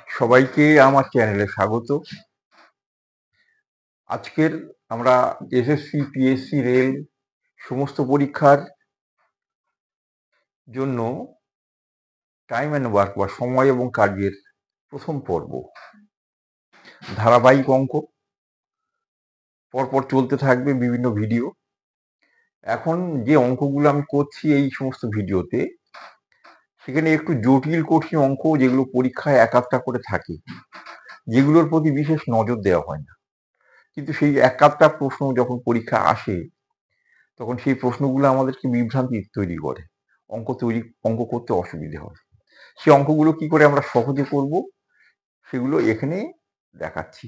সবাইকে আমার চ্যানেলে স্বাগত। আজকের আমরা এসএসসি, পিএসসি, রেল সমস্ত পরীক্ষার জন্য টাইম অ্যান্ড ওয়ার্ক বা সময় এবং কাজের প্রথম পর্ব, ধারাবাহিক অঙ্ক পরপর চলতে থাকবে বিভিন্ন ভিডিও। এখন যে অঙ্কগুলো আমি করছি এই সমস্ত ভিডিওতে, সেখানে একটু জটিল কঠিন অঙ্ক, যেগুলো পরীক্ষায় এক আধটা করে থাকে, যেগুলোর প্রতি বিশেষ নজর দেওয়া হয় না, কিন্তু সেই এক আধটা প্রশ্ন যখন পরীক্ষা আসে তখন সেই প্রশ্নগুলো আমাদেরকে বিভ্রান্তি তৈরি করে, অঙ্ক করতে অসুবিধে হয়। সেই অঙ্কগুলো কি করে আমরা সহজে করব সেগুলো এখানে দেখাচ্ছি।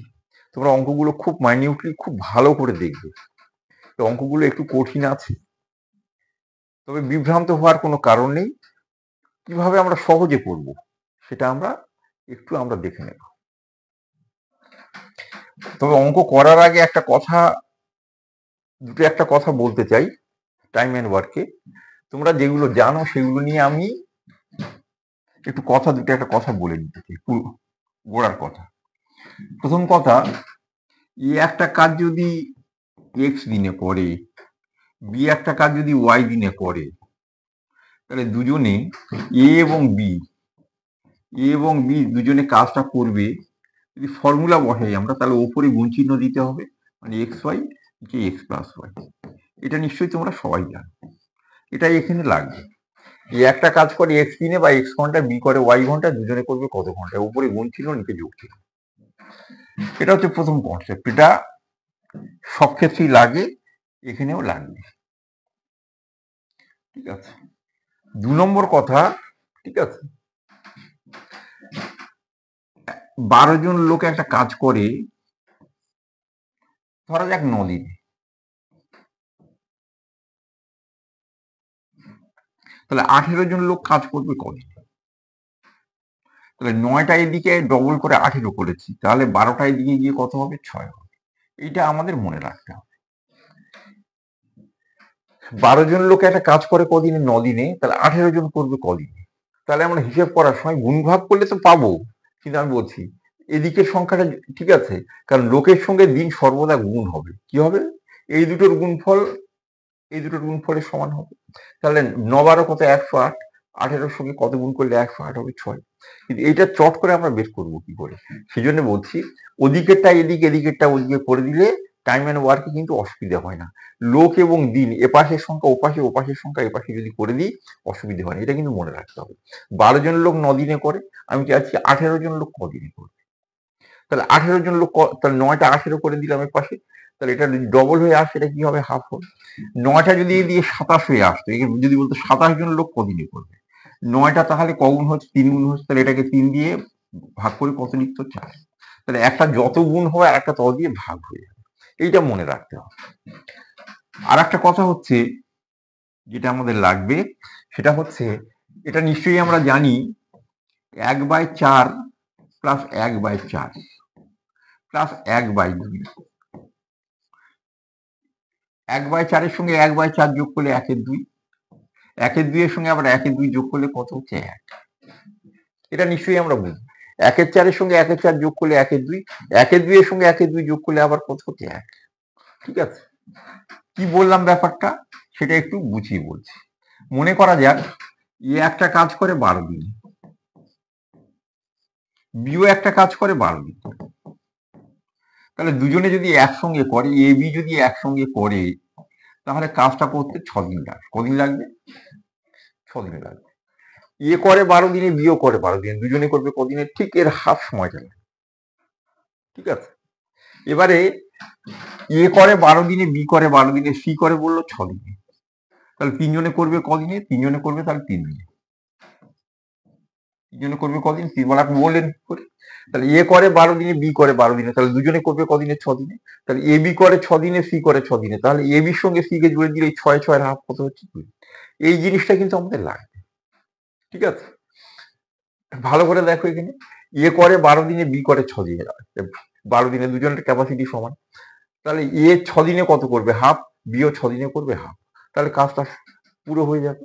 তোমরা অঙ্কগুলো খুব মাইনিউটলি খুব ভালো করে দেখবে। অঙ্কগুলো একটু কঠিন আছে, তবে বিভ্রান্ত হওয়ার কোনো কারণ নেই। কিভাবে আমরা সহজে করব সেটা আমরা দেখে নেব। তবে অঙ্ক করার আগে একটা কথা বলতে চাই। টাইম অ্যান্ড ওয়ার্কে তোমরা যেগুলো জানো সেগুলো নিয়ে আমি একটু একটা কথা বলে দিতে চাই, গোড়ার কথা। প্রথম কথা, একটা কাজ যদি এক্স দিনে করে, বি একটা কাজ যদি ওয়াই দিনে করে, তাহলে দুজনে এ এবং বি দুজনে কাজটা করবে। যদি ফর্মুলা বসাই আমরা, তাহলে ওপরে গুণ চিহ্ন দিতে হবে, মানে এক্স ওয়াই যে এক্স প্লাস ওয়াই। এটা নিশ্চয়ই তোমরা সবাই জানো, এটাই এখানে লাগবে। একটা কাজ করে এক্স দিনে বা এক্স ঘন্টা, বি করে ওয়াই ঘন্টা, দুজনে করবে কত ঘন্টা, উপরে গুণ চিহ্ন, নিচে যোগ চিহ্ন। এটা হচ্ছে প্রথম কনসেপ্ট। এটা সব ক্ষেত্রেই লাগে, এখানেও লাগবে। ঠিক আছে। 2 নম্বর কথা, ঠিক আছে, 12 জন লোক একটা কাজ করে, ধরা যাক 9 দিনে। তাহলে 18 জন লোক কাজ করবে কদিন? তাহলে 9টা এদিকে ডবল করে 18 করেছি, তাহলে 12টা এদিকে গিয়ে কত হবে? 6 হবে। এইটা আমাদের মনে রাখতে হবে। 12 জন লোক একটা কাজ করে কদিনে? 9 দিনে। তাহলে 18 জন করবে কদিনে? তাহলে আমরা হিসেব করার সময় গুণ ভাগ করলে তো পাবো, কিন্তু আমি বলছি এদিকের সংখ্যাটা ঠিক আছে, কারণ লোকের সঙ্গে দিন সর্বদা গুণ হবে। কি হবে? এই দুটোর গুণফলের সমান হবে। তাহলে 9 12 কত? 108। 18 সঙ্গে কত গুণ করলে 108 হবে? 6। কিন্তু এইটা চট করে আমরা বের করবো কি করে? সেই জন্য বলছি, ওদিকেরটা এদিকে, এদিকেরটা ওদিকে করে দিলে টাইম অ্যান্ড ওয়ার্কে কিন্তু অসুবিধা হয় না। লোক এবং দিন এপাশের সংখ্যা ওপাশে, ওপাশের সংখ্যা এপাশে যদি করে দিই অসুবিধা হয় না। এটা কিন্তু মনে রাখতে হবে। 12 জন লোক 9 দিনে করে, আমি চাচ্ছি 18 জন লোক কদিনে করবে। তাহলে 18 জন লোক, তাহলে 9টা 18 করে দিলাম এর পাশে, তাহলে এটা যদি ডবল হয়ে আসে এটা কি হবে? হাফ হবে। 9টা যদি দিয়ে 27 হয়ে আসতো, যদি বলতো 27 জন লোক কদিনে করবে, 9টা তাহলে কগুণ হচ্ছে? 3 গুণ হচ্ছে। তাহলে এটাকে 3 দিয়ে ভাগ করে কত লিখতো? 4। তাহলে একটা যত গুণ হবে আর একটা তত দিয়ে ভাগ হয়ে যাবে। এইটা মনে রাখতে হবে। আর একটা কথা হচ্ছে, যেটা আমাদের লাগবে সেটা হচ্ছে, এটা নিশ্চয়ই আমরা জানি, 1/4 প্লাস 1/4 প্লাস 1/2। 1/4 এর সঙ্গে 1/4 যোগ করলে 1/2। 1/2 এর সঙ্গে আবার 1/2 যোগ করলে কত হচ্ছে? 1। এটা নিশ্চয়ই আমরা বুঝি। 1/4 এর সঙ্গে 1/4 যোগ করলে 1/2। 1/2 এর সঙ্গে 1/2 যোগ করলে আবার কত হচ্ছে? 1। ঠিক আছে। কি বললাম ব্যাপারটা সেটা একটু বুঝিয়ে বলছি। মনে করা যাক একটা কাজ করে 12 দিন, বিও একটা কাজ করে 12 দিন। তাহলে দুজনে যদি একসঙ্গে করে, এ বি যদি একসঙ্গে করে, তাহলে কাজটা করতে 6 দিন লাগবে। কদিন লাগবে? 6 দিন লাগবে। এ করে 12 দিনে, বিও করে 12 দিনে, দুজনে করবে কদিনে? ঠিক এর হাফ সময়টা লাগবে। ঠিক আছে। এবারে এ করে 12 দিনে, বি করে 12 দিনে, সি করে বললো 6 দিনে। তাহলে তিনজনে করবে কদিনে? তিনজনে করবে তাহলে 3 দিনে। তিনজনে করবে কদিন? 3 বার আপনি বললেন করে। তাহলে এ করে 12 দিনে, বি করে 12 দিনে, তাহলে দুজনে করবে কদিনে? 6 দিনে। তাহলে এ বি করে 6 দিনে, সি করে 6 দিনে, তাহলে এ বির সঙ্গে সি কে জুড়ে দিলে 6 6 এর হাফ কত হচ্ছে? 2। এই জিনিসটা কিন্তু আমাদের লাগবে। ঠিক আছে। ভালো করে দেখো এখানে, এ করে 12 দিনে, বি করে 6 দিনে। 12 দিনে দুজনের ক্যাপাসিটি সমান। তাহলে এ 6 দিনে কত করবে? হাফ। বিও 6 দিনে করবে হাফ। তাহলে কাজটা পুরো হয়ে যাবে।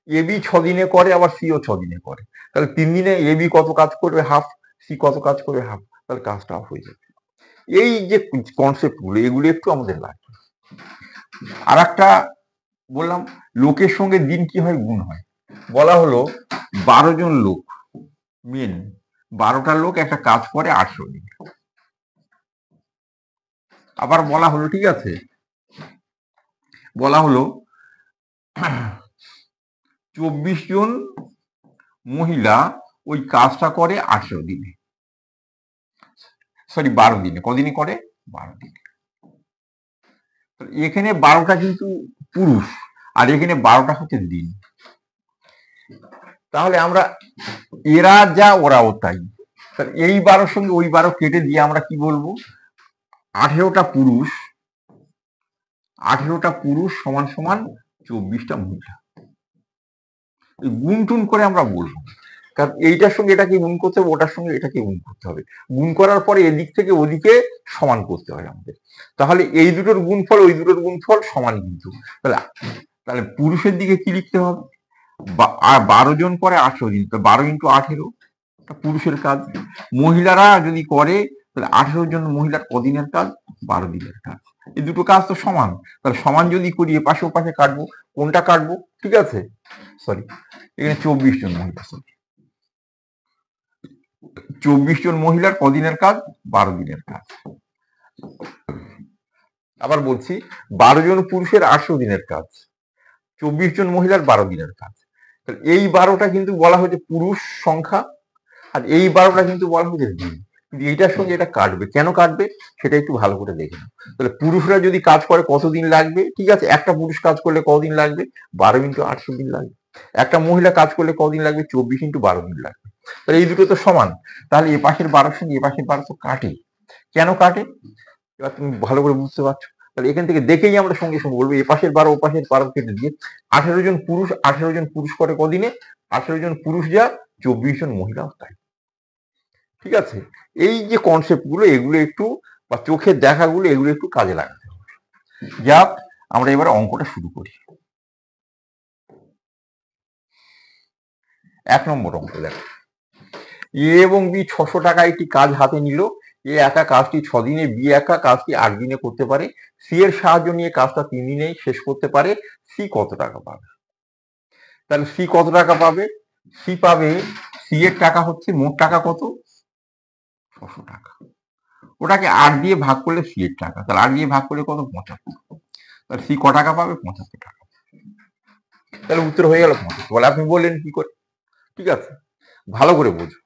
এবি 6 দিনে করে, আবার সিও 6 দিনে করে। তাহলে 3 দিনে এবি কত কাজ করবে? হাফ। সি কত কাজ করবে? হাফ। তাহলে কাজটা অফ হয়ে যাবে। এই যে কনসেপ্ট গুলো, এগুলো একটু আমাদের লাগবে। আর একটা বললাম, লোকের সঙ্গে দিন কি হয়? গুণ হয়। বলা হলো 12 জন লোক, মেন 12টা লোক একটা কাজ করে 18 দিন। আবার বলা হলো, ঠিক আছে, বলা হলো 24 জন মহিলা ওই কাজটা করে 18 দিনে, সরি 12 দিনে। কদিনে করে? 12 দিনে। এখানে 12টা কিন্তু পুরুষ, আর এখানে 12টা হচ্ছে দিন। তাহলে আমরা এরা যা ওরাও তাই, এই 12 সঙ্গে ওই 12 কেটে দিয়ে আমরা কি বলবো? 18টা পুরুষ, 18টা পুরুষ সমান সমান 24টা মহিলা। গুণ টুন করে আমরা বলবো, কারণ এইটার সঙ্গে এটাকে গুণ করতে হবে, ওটার সঙ্গে এটাকে গুণ করতে হবে। গুণ করার পরে এদিক থেকে ওদিকে সমান করতে হয় আমাদের। তাহলে এই দুটোর গুণফল ওই দুটোর গুণফল সমান কিন্তু। তাহলে তাহলে পুরুষের দিকে কি লিখতে হবে? 12 জন করে 18 দিন, তো 12 ইন্টু 18 পুরুষের কাজ। মহিলারা যদি করে, তাহলে 18 জন মহিলার কদিনের কাজ? 12 দিনের কাজ। এই দুটো কাজ তো সমান, তাহলে সমান যদি করি এপাশে ওপাশে কাটবো। কোনটা কাটবো? ঠিক আছে, সরি, এখানে 24 জন মহিলা, সরি 24 জন মহিলার কদিনের কাজ? 12 দিনের কাজ। আবার বলছি, 12 জন পুরুষের 18 দিনের কাজ, 24 জন মহিলার 12 দিনের কাজ। এই 12টা কিন্তু বলা হয়েছে পুরুষ সংখ্যা, আর এই 12টা কিন্তু বলা হয়েছে দিন। কিন্তু এইটার সঙ্গে এটা কাটবে, কেন কাটবে সেটা একটু ভালো করে দেখে নাও। তাহলে পুরুষরা যদি কাজ করে কতদিন লাগবে? ঠিক আছে, একটা পুরুষ কাজ করলে কদিন লাগবে? 12 ইন্টু 18 দিন লাগবে। একটা মহিলা কাজ করলে কদিন লাগবে? 24 ইন্টু 12 দিন লাগবে। তাহলে এই দুটো তো সমান, তাহলে এ পাশের 12 সঙ্গে এ পাশের 12 তো কাটে। কেন কাটে? এবার তুমি ভালো করে বুঝতে পারছো। তাহলে এখান থেকে দেখেই আমরা সঙ্গে সঙ্গে বলবো, এ পাশের 12 ও পাশের 12 কেটে দিয়ে 18 জন পুরুষ, 18 জন পুরুষ করে কদিনে? 18 জন পুরুষ যা, 24 জন মহিলাও তাই। ঠিক আছে, এই যে কনসেপ্ট গুলো, এগুলো একটু, বা চোখের দেখাগুলো, এগুলো একটু কাজে লাগাতে হবে। যাক, আমরা এবার অঙ্কটা শুরু করি। 1 নম্বর অঙ্ক দেখো, এ এবং বি 600 টাকা একটি কাজ হাতে নিল। এ একা কাজটি 6 দিনে, বি একা কাজটি 8 দিনে করতে পারে। সি এর সাহায্য নিয়ে কাজটা 3 দিনেই শেষ করতে পারে। সি কত টাকা পাবে? তাহলে সি কত টাকা পাবে? সি পাবে, সি এর টাকা হচ্ছে, মোট টাকা কত? 600 টাকা। ওটাকে 8 দিয়ে ভাগ করলে সি এর টাকা, তাহলে 8 দিয়ে ভাগ করলে কত? 75। তাহলে সি ক টাকা পাবে? 75 টাকা। তাহলে উত্তর হয়ে গেল 75। বলে আপনি বললেন কি করে? ঠিক আছে, ভালো করে বোঝো।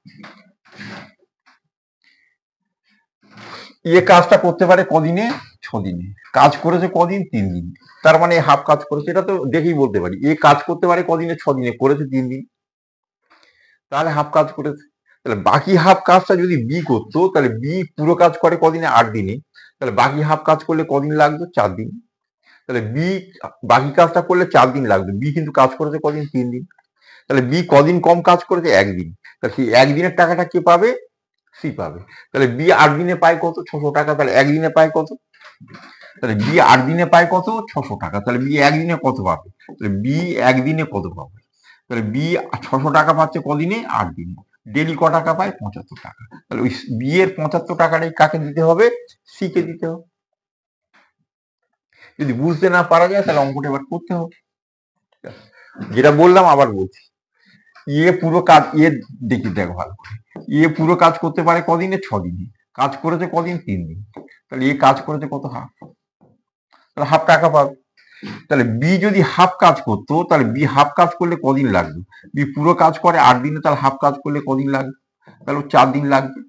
কাজটা করতে পারে কদিনে? 6 দিনে। কাজ করেছে কদিন? 3 দিন। তার মানে হাফ কাজ করেছে, এটা তো দেখেই বলতে পারি। কাজ করতে পারে কদিনে? 6 দিনে। করেছে 3 দিন, তাহলে হাফ কাজ করেছে। তাহলে বাকি হাফ কাজটা যদি বি করতো, তাহলে বি পুরো কাজ করে কদিনে? 8 দিনে। তাহলে বাকি হাফ কাজ করলে কদিন লাগতো? 4 দিন। তাহলে বি বাকি কাজটা করলে 4 দিন লাগবে। বি কিন্তু কাজ করেছে কদিন? 3 দিন। তাহলে বি কদিন কম কাজ করেছে? 1 দিন। তাহলে সেই 1 দিনের টাকাটা কে পাবে? সি পাবে। তাহলে বি 8 দিনে পায় কত? 600 টাকা। তাহলে 1 দিনে পায় কত? তাহলে বি 8 দিনে পায় কত? 600 টাকা। তাহলে বি 1 দিনে কত পাবে? তাহলে বি 1 দিনে কত পাবে? তাহলে বি 600 টাকা পাচ্ছে কদিনে? 8 দিনে। ডেলি ক টাকা পায়? 75 টাকা। তাহলে ওই বি এর 75 টাকাটাই কাকে দিতে হবে? সি কে দিতে হবে। যদি বুঝতে না পারা যায়, তাহলে অঙ্কটা এবার করতে হবে। যেটা বললাম আবার বলছি, পুরো কাজ, দেখি দেখো ভালো করে, পুরো কাজ করতে পারে কদিনে? 6 দিনে। কাজ করেছে কদিন? 3 দিন। তাহলে কাজ করেছে কত? হাফ। তাহলে হাফ টাকা পাবে। তাহলে বি যদি হাফ কাজ করতো, তাহলে বি হাফ কাজ করলে কদিন লাগবে? বি পুরো কাজ করে 8 দিনে, তাহলে হাফ কাজ করলে কদিন লাগবে? তাহলে 4 দিন লাগবে।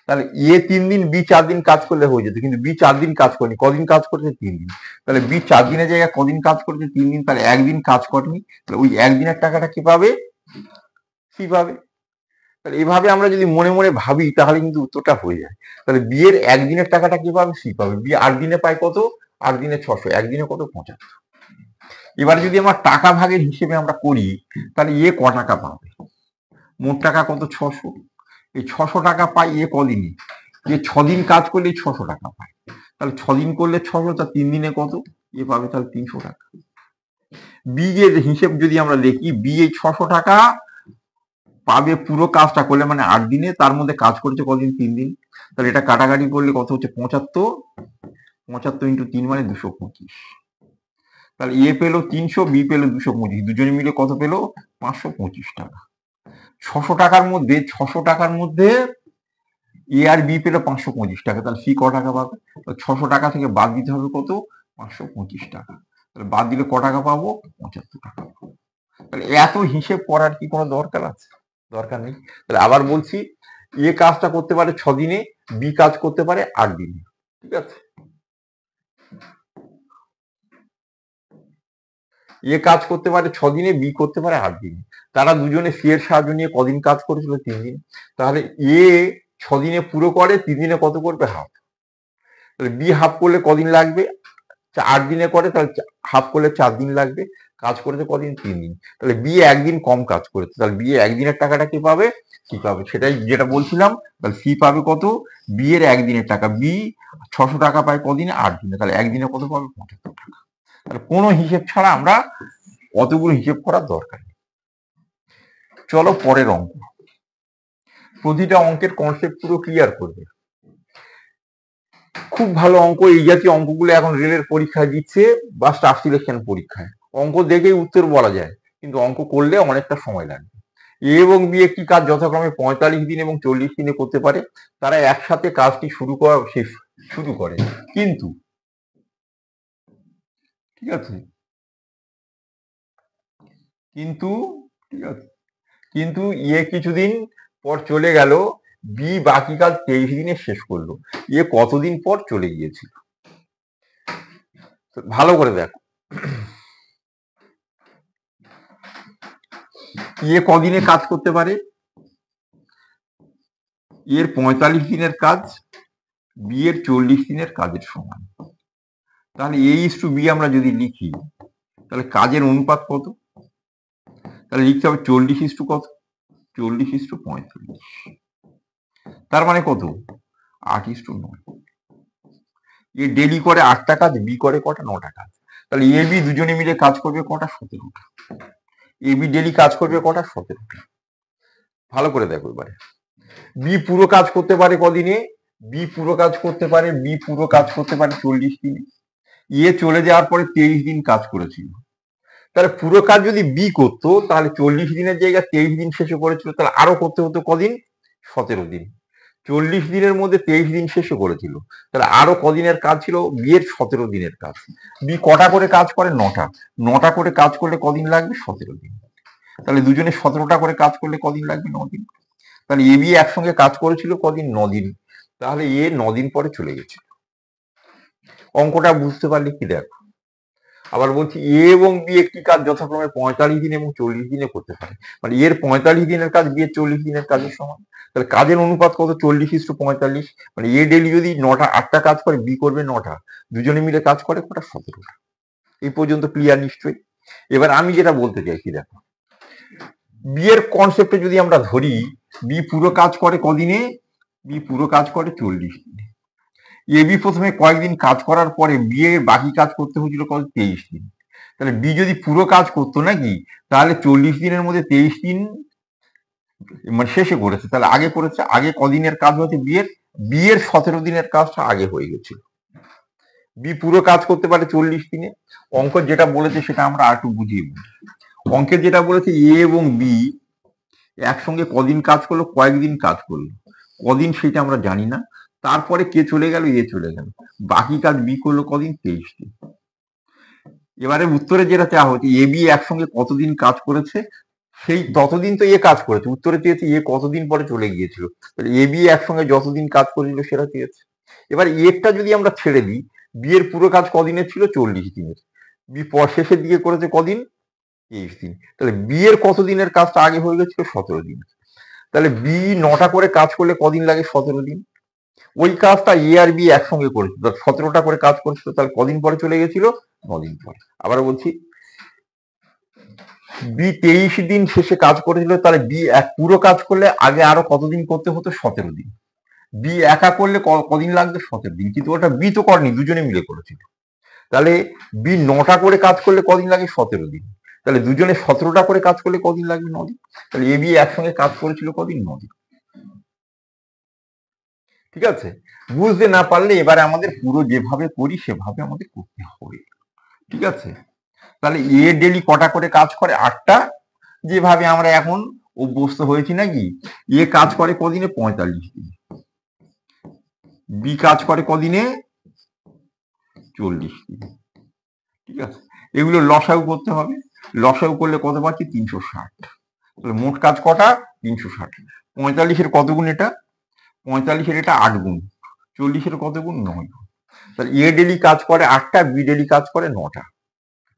তাহলে 3 দিন, বি 4 দিন কাজ করলে হয়ে যেত, কিন্তু বি 4 দিন কাজ করেনি। কদিন কাজ করেছে? 3 দিন। তাহলে বি 4 দিনের জায়গায় কদিন কাজ করেছে? 3 দিন। তাহলে 1 দিন কাজ করেনি। তাহলে ওই 1 দিনের টাকাটা কি পাবে? সি পাবে। তাহলে এভাবে আমরা যদি মনে মনে ভাবি, তাহলে কিন্তু উত্তরটা হয়ে যায়। তাহলে বি এর 1 দিনের টাকাটা কি পাবে? সি পাবে। বি 8 দিনে পায় কত? 8 দিনে 600, 1 দিনে কত? 75। এবার যদি আমরা টাকা ভাগের হিসেবে আমরা করি, তাহলে ক টাকা পাবে? মোট টাকা কত? 600। এই 600 টাকা পাই কদিনে? 6 দিন কাজ করলে 600 টাকা পায়। তাহলে 6 দিন করলে 600, তা 3 দিনে কত? পাবে তাহলে 300 টাকা। বি এর হিসেব যদি আমরা দেখি, বি এই 600 টাকা পাবে পুরো কাজটা করলে, মানে 8 দিনে, তার মধ্যে কাজ করেছে কদিন? 3 দিন। তাহলে এটা কাটাকাটি করলে কত হচ্ছে? 75। 75 ইন্টু 3 মানে 225। তাহলে এ পেলো 300, বি পেলো 225, দুজনে মিলে কত পেলো? 525 টাকা। 600 টাকার মধ্যে 600 টাকার মধ্যে এ আর বি পেলো 525 টাকা। তাহলে সি ক টাকা পাবে? 600 টাকা থেকে বাদ দিতে হবে কত? 525 টাকা। তাহলে বাদ দিলে ক টাকা পাবো? 75 টাকা। তাহলে এত হিসেব করার কি কোনো দরকার আছে? দরকার নেই। তাহলে আবার বলছি, এ কাজটা করতে পারে 6 দিনে, বি কাজ করতে পারে 8 দিনে। ঠিক আছে, এ কাজ করতে পারে 6 দিনে, বি করতে পারে 8 দিনে। তারা দুজনে সি এর সাহায্য নিয়ে কদিন কাজ করেছিল? 3 দিন। তাহলে এ 6 দিনে পুরো করে, 3 দিনে কত করবে? হাফ। তাহলে বি হাফ করলে কদিন লাগবে? 8 দিনে করে, তাহলে হাফ করলে 4 দিন লাগবে। কাজ করেছে কদিন? 3 দিন। তাহলে বি একদিন কম কাজ করেছে, তাহলে বি একদিনের টাকাটা কি পাবে? সি পাবে। সেটাই যেটা বলছিলাম। তাহলে সি পাবে কত? বি এর একদিনের টাকা। বি 600 টাকা পায় কদিনে? 8 দিনে। তাহলে একদিনে কত পাবে? 75 টাকা। তাহলে কোনো হিসেব ছাড়া আমরা অতগুলো হিসেব করার দরকার নেই। চলো পরের অঙ্ক। প্রতিটা অঙ্কের কনসেপ্ট পুরো ক্লিয়ার করবে। খুব ভালো অঙ্ক। এই জাতীয় অঙ্কগুলো এখন রেলের পরীক্ষায় দিচ্ছে বা স্টাফ সিলেকশন পরীক্ষায়। অঙ্ক দেখেই উত্তর বলা যায়, কিন্তু অঙ্ক করলে অনেকটা সময় লাগবে। এ এবং বি একটি কাজ যথাক্রমে 45 দিন এবং 40 দিনে করতে পারে। তারা একসাথে কাজটি শুরু করে, কিন্তু ঠিক আছে, কিন্তু ঠিক আছে, কিন্তু এ কিছুদিন পর চলে গেল, বি বাকি কাজ 23 দিনে শেষ করলো। এ কতদিন পর চলে গিয়েছিল? ভালো করে দেখো, এ কদিনে কাজ করতে পারে? এর 45 দিনের কাজ বি এর 40 দিনের কাজের সমান। তাহলে এ ইস টু বি আমরা যদি লিখি, তাহলে কাজের অনুপাত কত? তাহলে লিখতে হবে 40 ইস টু কত? 40 ইস টু 45। তার মানে কত? 8 ইস টু 9। এ ডেলি করে 8টা কাজ, বি করে কটা? 9টা কাজ। তাহলে এ বি দুজনে মিলে কাজ করবে কটা? 17টা। এ বি ডেলি কাজ করবে কটা? 17টা। ভালো করে দেখো এবারে। বি পুরো কাজ করতে পারে কদিনে? বি পুরো কাজ করতে পারে 40 দিনে। এ চলে যাওয়ার পরে 23 দিন কাজ করেছিল। তাহলে পুরো কাজ যদি বি করতো, তাহলে 40 দিনের জায়গায় 23 দিন শেষে করেছিল, তাহলে আরো করতে হতো কদিন? 17 দিন। 40 দিনের মধ্যে 23 দিন শেষে করেছিল, তাহলে আরো কদিনের কাজ ছিল? বি এর 17 দিনের কাজ। বি কটা করে কাজ করে? 9টা। 9টা করে কাজ করলে কদিন লাগবে? 17 দিন। তাহলে দুজনে 17টা করে কাজ করলে কদিন লাগবে? 9 দিন। তাহলে এ বি একসঙ্গে কাজ করেছিল কদিন? 9 দিন। তাহলে এ 9 দিন পরে চলে গেছে। অঙ্কটা বুঝতে পারলে কি? দেখো আবার বলছি, এ এবং বি একটি কাজ যথাক্রমে 45 দিন এবং 40 দিনে করতে পারে। মানে এর 45 দিনের কাজ বি এর 40 দিনের কাজের সমান। তাহলে কাজের অনুপাত কত? 40 ইস টু 45। মানে এ ডেলি যদি 8টা কাজ করে, বি করবে 9টা। দুজনে মিলে কাজ করে কটা? 17টা। এই পর্যন্ত ক্লিয়ার নিশ্চয়ই? এবার আমি যেটা বলতে চাইছি, দেখো বি এর কনসেপ্টে যদি আমরা ধরি, বি পুরো কাজ করে কদিনে? বি পুরো কাজ করে 40 দিনে। এ বি প্রথমে কয়েকদিন কাজ করার পরে বি এর বাকি কাজ করতে হয়েছিল কত? 23 দিন। তাহলে বি যদি পুরো কাজ করতো নাকি, তাহলে 40 দিনের মধ্যে 23 দিন মানে শেষে করেছে। তাহলে আগে করেছে, আগে কদিনের কাজ হয়েছে বি এর 17 দিনের কাজটা আগে হয়ে গেছিল। বি পুরো কাজ করতে পারে 40 দিনে। অঙ্ক যেটা বলেছে সেটা আমরা আর একটু বুঝিয়ে বলি। অঙ্কের যেটা বলেছে, এ এবং বি একসঙ্গে কদিন কাজ করলো? কয়েকদিন কাজ করলো। কদিন সেটা আমরা জানি না। তারপরে কে চলে গেল? এ চলে গেল। বাকি কাজ বি করলো কদিন? 23 দিন। এবারে উত্তরে যেটা চাওয়া হচ্ছে, এ বি একসঙ্গে কতদিন কাজ করেছে, সেই ততদিন তো এ কাজ করেছে। উত্তরে চেয়েছে এ কতদিন পরে চলে গিয়েছিল। তাহলে এ বি একসঙ্গে যতদিন কাজ করেছিল সেটা চেয়েছে। এবার এরটা যদি আমরা ছেড়ে দিই, বি এর পুরো কাজ কদিনের ছিল? 40 দিনের। বি শেষের দিকে করেছে কদিন? 23 দিন। তাহলে বি এর কত দিনের কাজটা আগে হয়ে গেছিল? 17 দিন। তাহলে বি 9টা করে কাজ করলে কদিন লাগে? 17 দিন। ওই কাজটা এ আর বি একসঙ্গে করেছিল, 17টা করে কাজ করেছিল, তাহলে কদিন পরে চলে গেছিল? 9 দিন পরে। আবার বলছি, বি 23 দিন শেষে কাজ করেছিল, তাহলে বি পুরো কাজ করলে আগে আরো কতদিন করতে হতো? 17 দিন। বি একা করলে কদিন লাগবে? 17 দিন। কিন্তু ওটা বি তো করেনি, দুজনে মিলে করেছিল। তাহলে বি 9টা করে কাজ করলে কদিন লাগে? 17 দিন। তাহলে দুজনে 17টা করে কাজ করলে কদিন লাগবে? 9 দিন। তাহলে এ বি একসঙ্গে কাজ করেছিল কদিন? 9 দিন। ঠিক আছে, বুঝতে না পারলে এবারে আমাদের পুরো যেভাবে করি সেভাবে আমাদের করতে হবে। ঠিক আছে, তাহলে এ ডেলি কটা করে কাজ করে? 8টা, যেভাবে আমরা এখন অভ্যস্ত হয়েছি নাকি। এ কাজ করে কদিনে? 45 দিন। বি কাজ করে কদিনে? 40 দিন। ঠিক আছে, এগুলো লসাগু করতে হবে। লসাগু করলে কত পাচ্ছি? 360। তাহলে মোট কাজ কটা? 360। 45-এর কত গুণ এটা? 45-এর এটা 8 গুণ। 40-এর কত গুণ? 9 গুণ। তাহলে এ ডেলি কাজ করে 8টা, বি ডেলি কাজ করে 9টা।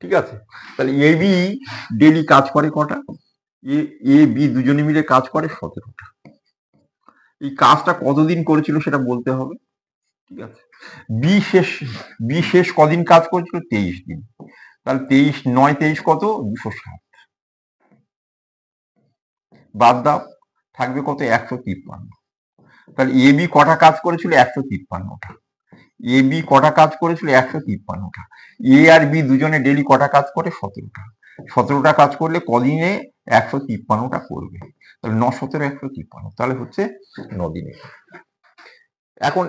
ঠিক আছে, তাহলে এ বি ডেলি কাজ করে কটা? এ বি দুজনে মিলে কাজ করে 17টা। এই কাজটা কতদিন করেছিল সেটা বলতে হবে। ঠিক আছে, বি শেষ কদিন কাজ করেছিল? 23 দিন। তাহলে 23 9 23 কত? 260। বাদ দাও, থাকবে কত? 153। তাহলে এ বি কটা কাজ করেছিল? 153টা। এ বি কটা কাজ করেছিল? 153টা। এ আর বি দুজনে ডেলি কটা কাজ করে? 17টা। 17টা কাজ করলে কদিনে 153টা করবে? তাহলে 9 17 153, তাহলে হচ্ছে 9 দিনে। এখন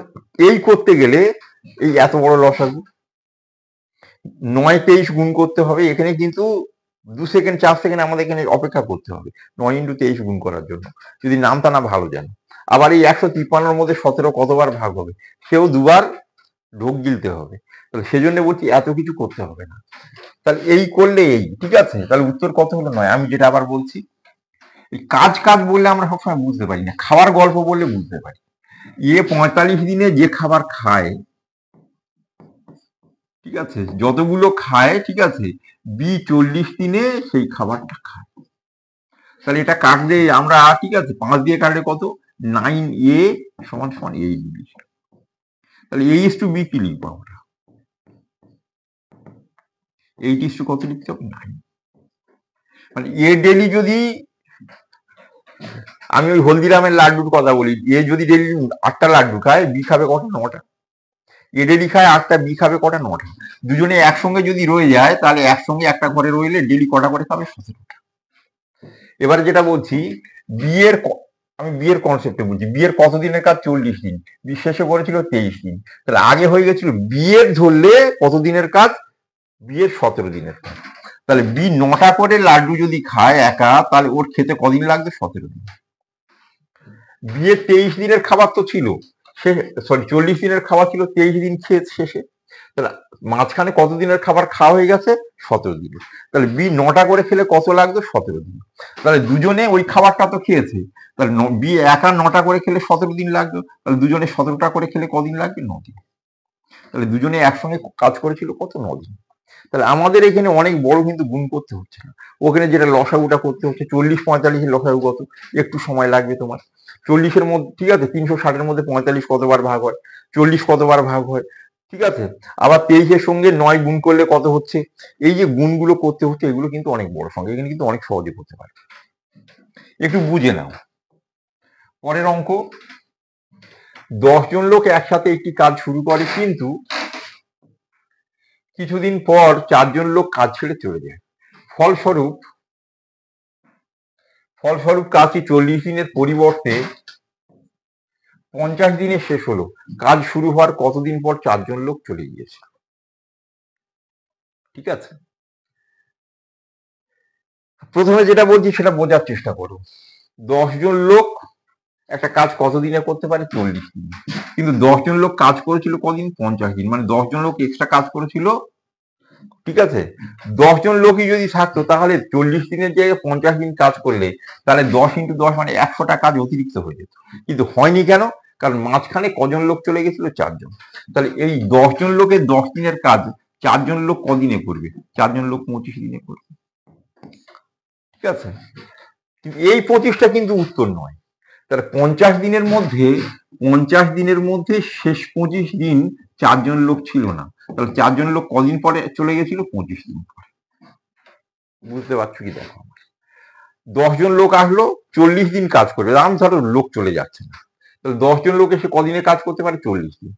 এই করতে গেলে এই এত বড় লসাগু 9 23 গুণ করতে হবে। এখানে কিন্তু 2 সেকেন্ড 4 সেকেন্ড আমাদের এখানে অপেক্ষা করতে হবে 9 × 23 গুণ করার জন্য, যদি নামটা না ভালো জানো। আবার এই 153-র মধ্যে 17 কতবার ভাগ হবে? সেও দুবার ঢোক গিলতে হবে। তাহলে সেজন্য বলছি এত কিছু করতে হবে না। তাহলে এই করলে এই, ঠিক আছে, তাহলে উত্তর কত হলো? 9। আমি যেটা আবার বলছি, এই কাজ কাজ বললে আমরা সবসময় বুঝতে পারি না, খাওয়ার গল্প বললে বুঝতে পারি। 45 দিনে যে খাবার খায়, ঠিক আছে, যতগুলো খায়, ঠিক আছে, বি 40 দিনে সেই খাবারটা খায়। তাহলে এটা কাটলে আমরা, ঠিক আছে, 5 দিয়ে কাটলে কত? 9a সমান সমান 8b। তাহলে a/b কি লিখবো আমরা? 8 কত লিখতে হবে? 9। মানে এ ডেলি যদি, আমি ওই হলদিরামের লাড্ডুর কথা বলি, এ যদি ডেলি 8টা লাড্ডু খায়, বি খাবে কটা? 9টা। এ ডেলি খায় 8টা, বি খাবে কটা? 9টা। দুজনে একসঙ্গে যদি রয়ে যায়, তাহলে একসঙ্গে একটা ঘরে রইলে ডেলি কটা করে খাবে? 17টা। এবারে যেটা বলছি, বিয়ের আমি বিয়ের কনসেপ্টে বলছি, বিয়ের কত দিনের কাজ? 40 দিন। বি শেষে করেছিল 23 দিন। তাহলে আগে হয়ে গেছিল বিয়ের ধরলে কত দিনের কাজ? বিয়ের 17 দিনের কাজ। তাহলে বি 9টা করে লাড্ডু যদি খায় একা, তাহলে ওর খেতে কদিন লাগবে? 17 দিন। বিয়ের 23 দিনের খাবার তো ছিল, সরি 40 দিনের খাবার ছিল, 23 দিন খেয়ে শেষে। তাহলে মাঝখানে কত দিনের খাবার খাওয়া হয়ে গেছে? 17 দিন। তাহলে বি 9টা করে খেলে কত লাগবে? 17 দিন। তাহলে দুজনে ওই খাবারটা তো খেয়েছে, তাহলে বি একা 9টা করে খেলে 17 দিন লাগবে। তাহলে দুজনে 17টা করে খেলে কদিন লাগবে? 9 দিন। তাহলে দুজনে একসঙ্গে কাজ করেছিল কত? 9 দিন। তাহলে আমাদের এখানে অনেক বড় কিন্তু গুণ করতে হচ্ছে না, ওখানে যেটা লসাগুটা করতে হচ্ছে। 40 45 লসাগু কত? একটু সময় লাগবে তোমার। 40-এর মধ্যে, ঠিক আছে, 360-এর মধ্যে 45 কতবার ভাগ হয়? 40 কতবার ভাগ হয়? ঠিক আছে, আবার 23-এর সঙ্গে 9 গুণ করলে কত হচ্ছে? এই যে গুণগুলো করতে হচ্ছে, এগুলো কিন্তু অনেক বড় সংখ্যা, এখানে কিন্তু অনেক সহজে করতে পারে। একটু বুঝে নাও পরের অঙ্ক। 10 জন লোক একসাথে একটি কাজ শুরু করে, কিন্তু কিছুদিন পর 4 জন লোক কাজ ছেড়ে চলে যায়। ফলস্বরূপ কাজটি 40 দিনের পরিবর্তে 50 দিনে শেষ হলো। কাজ শুরু হওয়ার কতদিন পর 4 জন লোক চলে গিয়েছে? ঠিক আছে, প্রথমে যেটা বলছি সেটা বোঝার চেষ্টা করো। 10 জন লোক একটা কাজ কতদিনে করতে পারে? 40 দিন। কিন্তু 10 জন লোক কাজ করেছিল কদিন? 50 দিন। মানে 10 জন লোক এক্সট্রা কাজ করেছিল। ঠিক আছে, 10 জন লোকই যদি থাকতো, তাহলে 40 দিনের জায়গায় 50 দিন কাজ করলে, তাহলে 10 × 10 মানে 100টা কাজ অতিরিক্ত হয়ে যেত। কিন্তু হয়নি কেন? কারণ মাঝখানে কজন লোক চলে গেছিল? 4 জন। তাহলে এই 10 জন লোকের 10 দিনের কাজ 4 জন লোক কদিনে করবে? 4 জন লোক 25 দিনে করবে। ঠিক আছে, কিন্তু এই 25টা কিন্তু উত্তর নয়। তাহলে 50 দিনের মধ্যে শেষ 25 দিন 4 জন লোক ছিল না। তাহলে 4 জন লোক কদিন পরে চলে গেছিল? 25 দিন পরে। বুঝতে পারছো কি? দেখো, 10 জন লোক আসলো, 40 দিন কাজ করবে, ধরো লোক চলে যাচ্ছে না, তাহলে 10 জন লোক এসে কদিনে কাজ করতে পারে? 40 দিন।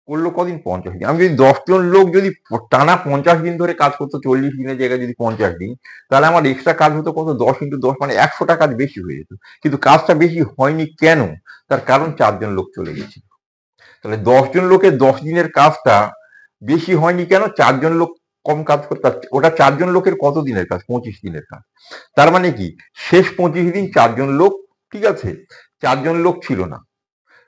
করলো কদিন? 50 দিন। আমি যদি 10 জন লোক যদি টানা 50 দিন ধরে কাজ করতো, 40 দিনের জায়গায় যদি 50 দিন, তাহলে আমার এক্সট্রা কাজ হতো কত? 10 × 10 মানে 100টা কাজ বেশি হয়ে যেত। কিন্তু কাজটা বেশি হয়নি কেন? তার কারণ 4 জন লোক চলে গেছে। তাহলে 10 জন লোকের 10 দিনের কাজটা বেশি হয়নি কেন? 4 জন লোক কম কাজ করতে, ওটা 4 জন লোকের কত দিনের কাজ? 25 দিনের কাজ। তার মানে কি শেষ 25 দিন 4 জন লোক, ঠিক আছে, 4 জন লোক ছিল না।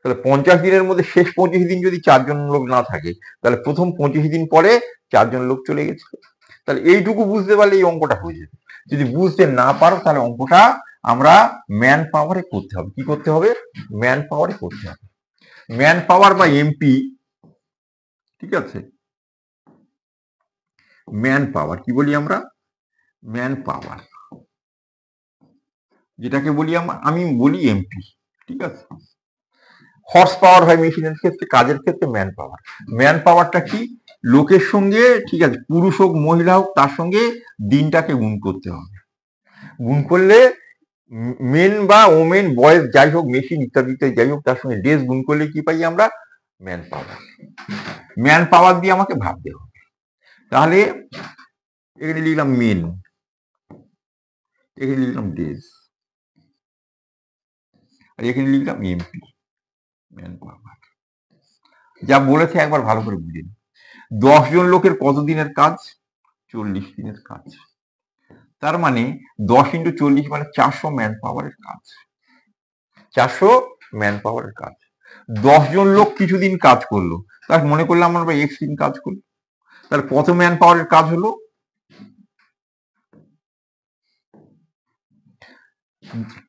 তাহলে 50 দিনের মধ্যে শেষ 25 দিন যদি 4 জন লোক না থাকে, তাহলে প্রথম 25 দিন পরে 4 জন লোক চলে গেছে। তাহলে এইটুকু বুঝতে পারলে এই অঙ্কটা হয়ে যাবে। যদি বুঝতে না পারো তাহলে অঙ্কটা আমরা ম্যান পাওয়ারে করতে হবে। কি করতে হবে? ম্যান পাওয়ারে করতে হবে। ম্যান পাওয়ার বা এমপি, ঠিক আছে, ম্যান পাওয়ার কি বলি আমরা? ম্যান পাওয়ার, যেটাকে বলি আমি বলি এমপি, ঠিক আছে। হর্স পাওয়ার হয় মেশিনের ক্ষেত্রে, কাজের ক্ষেত্রে ম্যান পাওয়ার। ম্যান পাওয়ারটা কি? লোকের সঙ্গে, ঠিক আছে, পুরুষ হোক মহিলা হোক, তার সঙ্গে দিনটাকে গুণ করতে হবে। গুণ করলে মেন বা ওমেন, বয়েজ যাই হোক, মেশিন ইত্যাদিতে যাই হোক, তার সঙ্গে ডেজ গুণ করলে কি পাই আমরা? Man power. ম্যান পাওয়ার দিয়ে আমাকে ভাবতে হবে। তাহলে এখানে লিখলাম মেন, এখানে লিখলাম ডেজ, আর এখানে লিখলাম এমপি, ম্যান পাওয়ার। যা বলেছে একবার ভালো করে বুঝে নিন। 10 জন লোকের কত দিনের কাজ? 40 দিনের কাজ। তার মানে 10 × 40 মানে 400 ম্যান পাওয়ারের কাজ। 400 ম্যান পাওয়ারের কাজ। 10 জন লোক কিছুদিন কাজ করলো, তার মনে করলাম আমরা এক্স দিন কাজ করলো, তাহলে কত ম্যান পাওয়ারের কাজ হলো?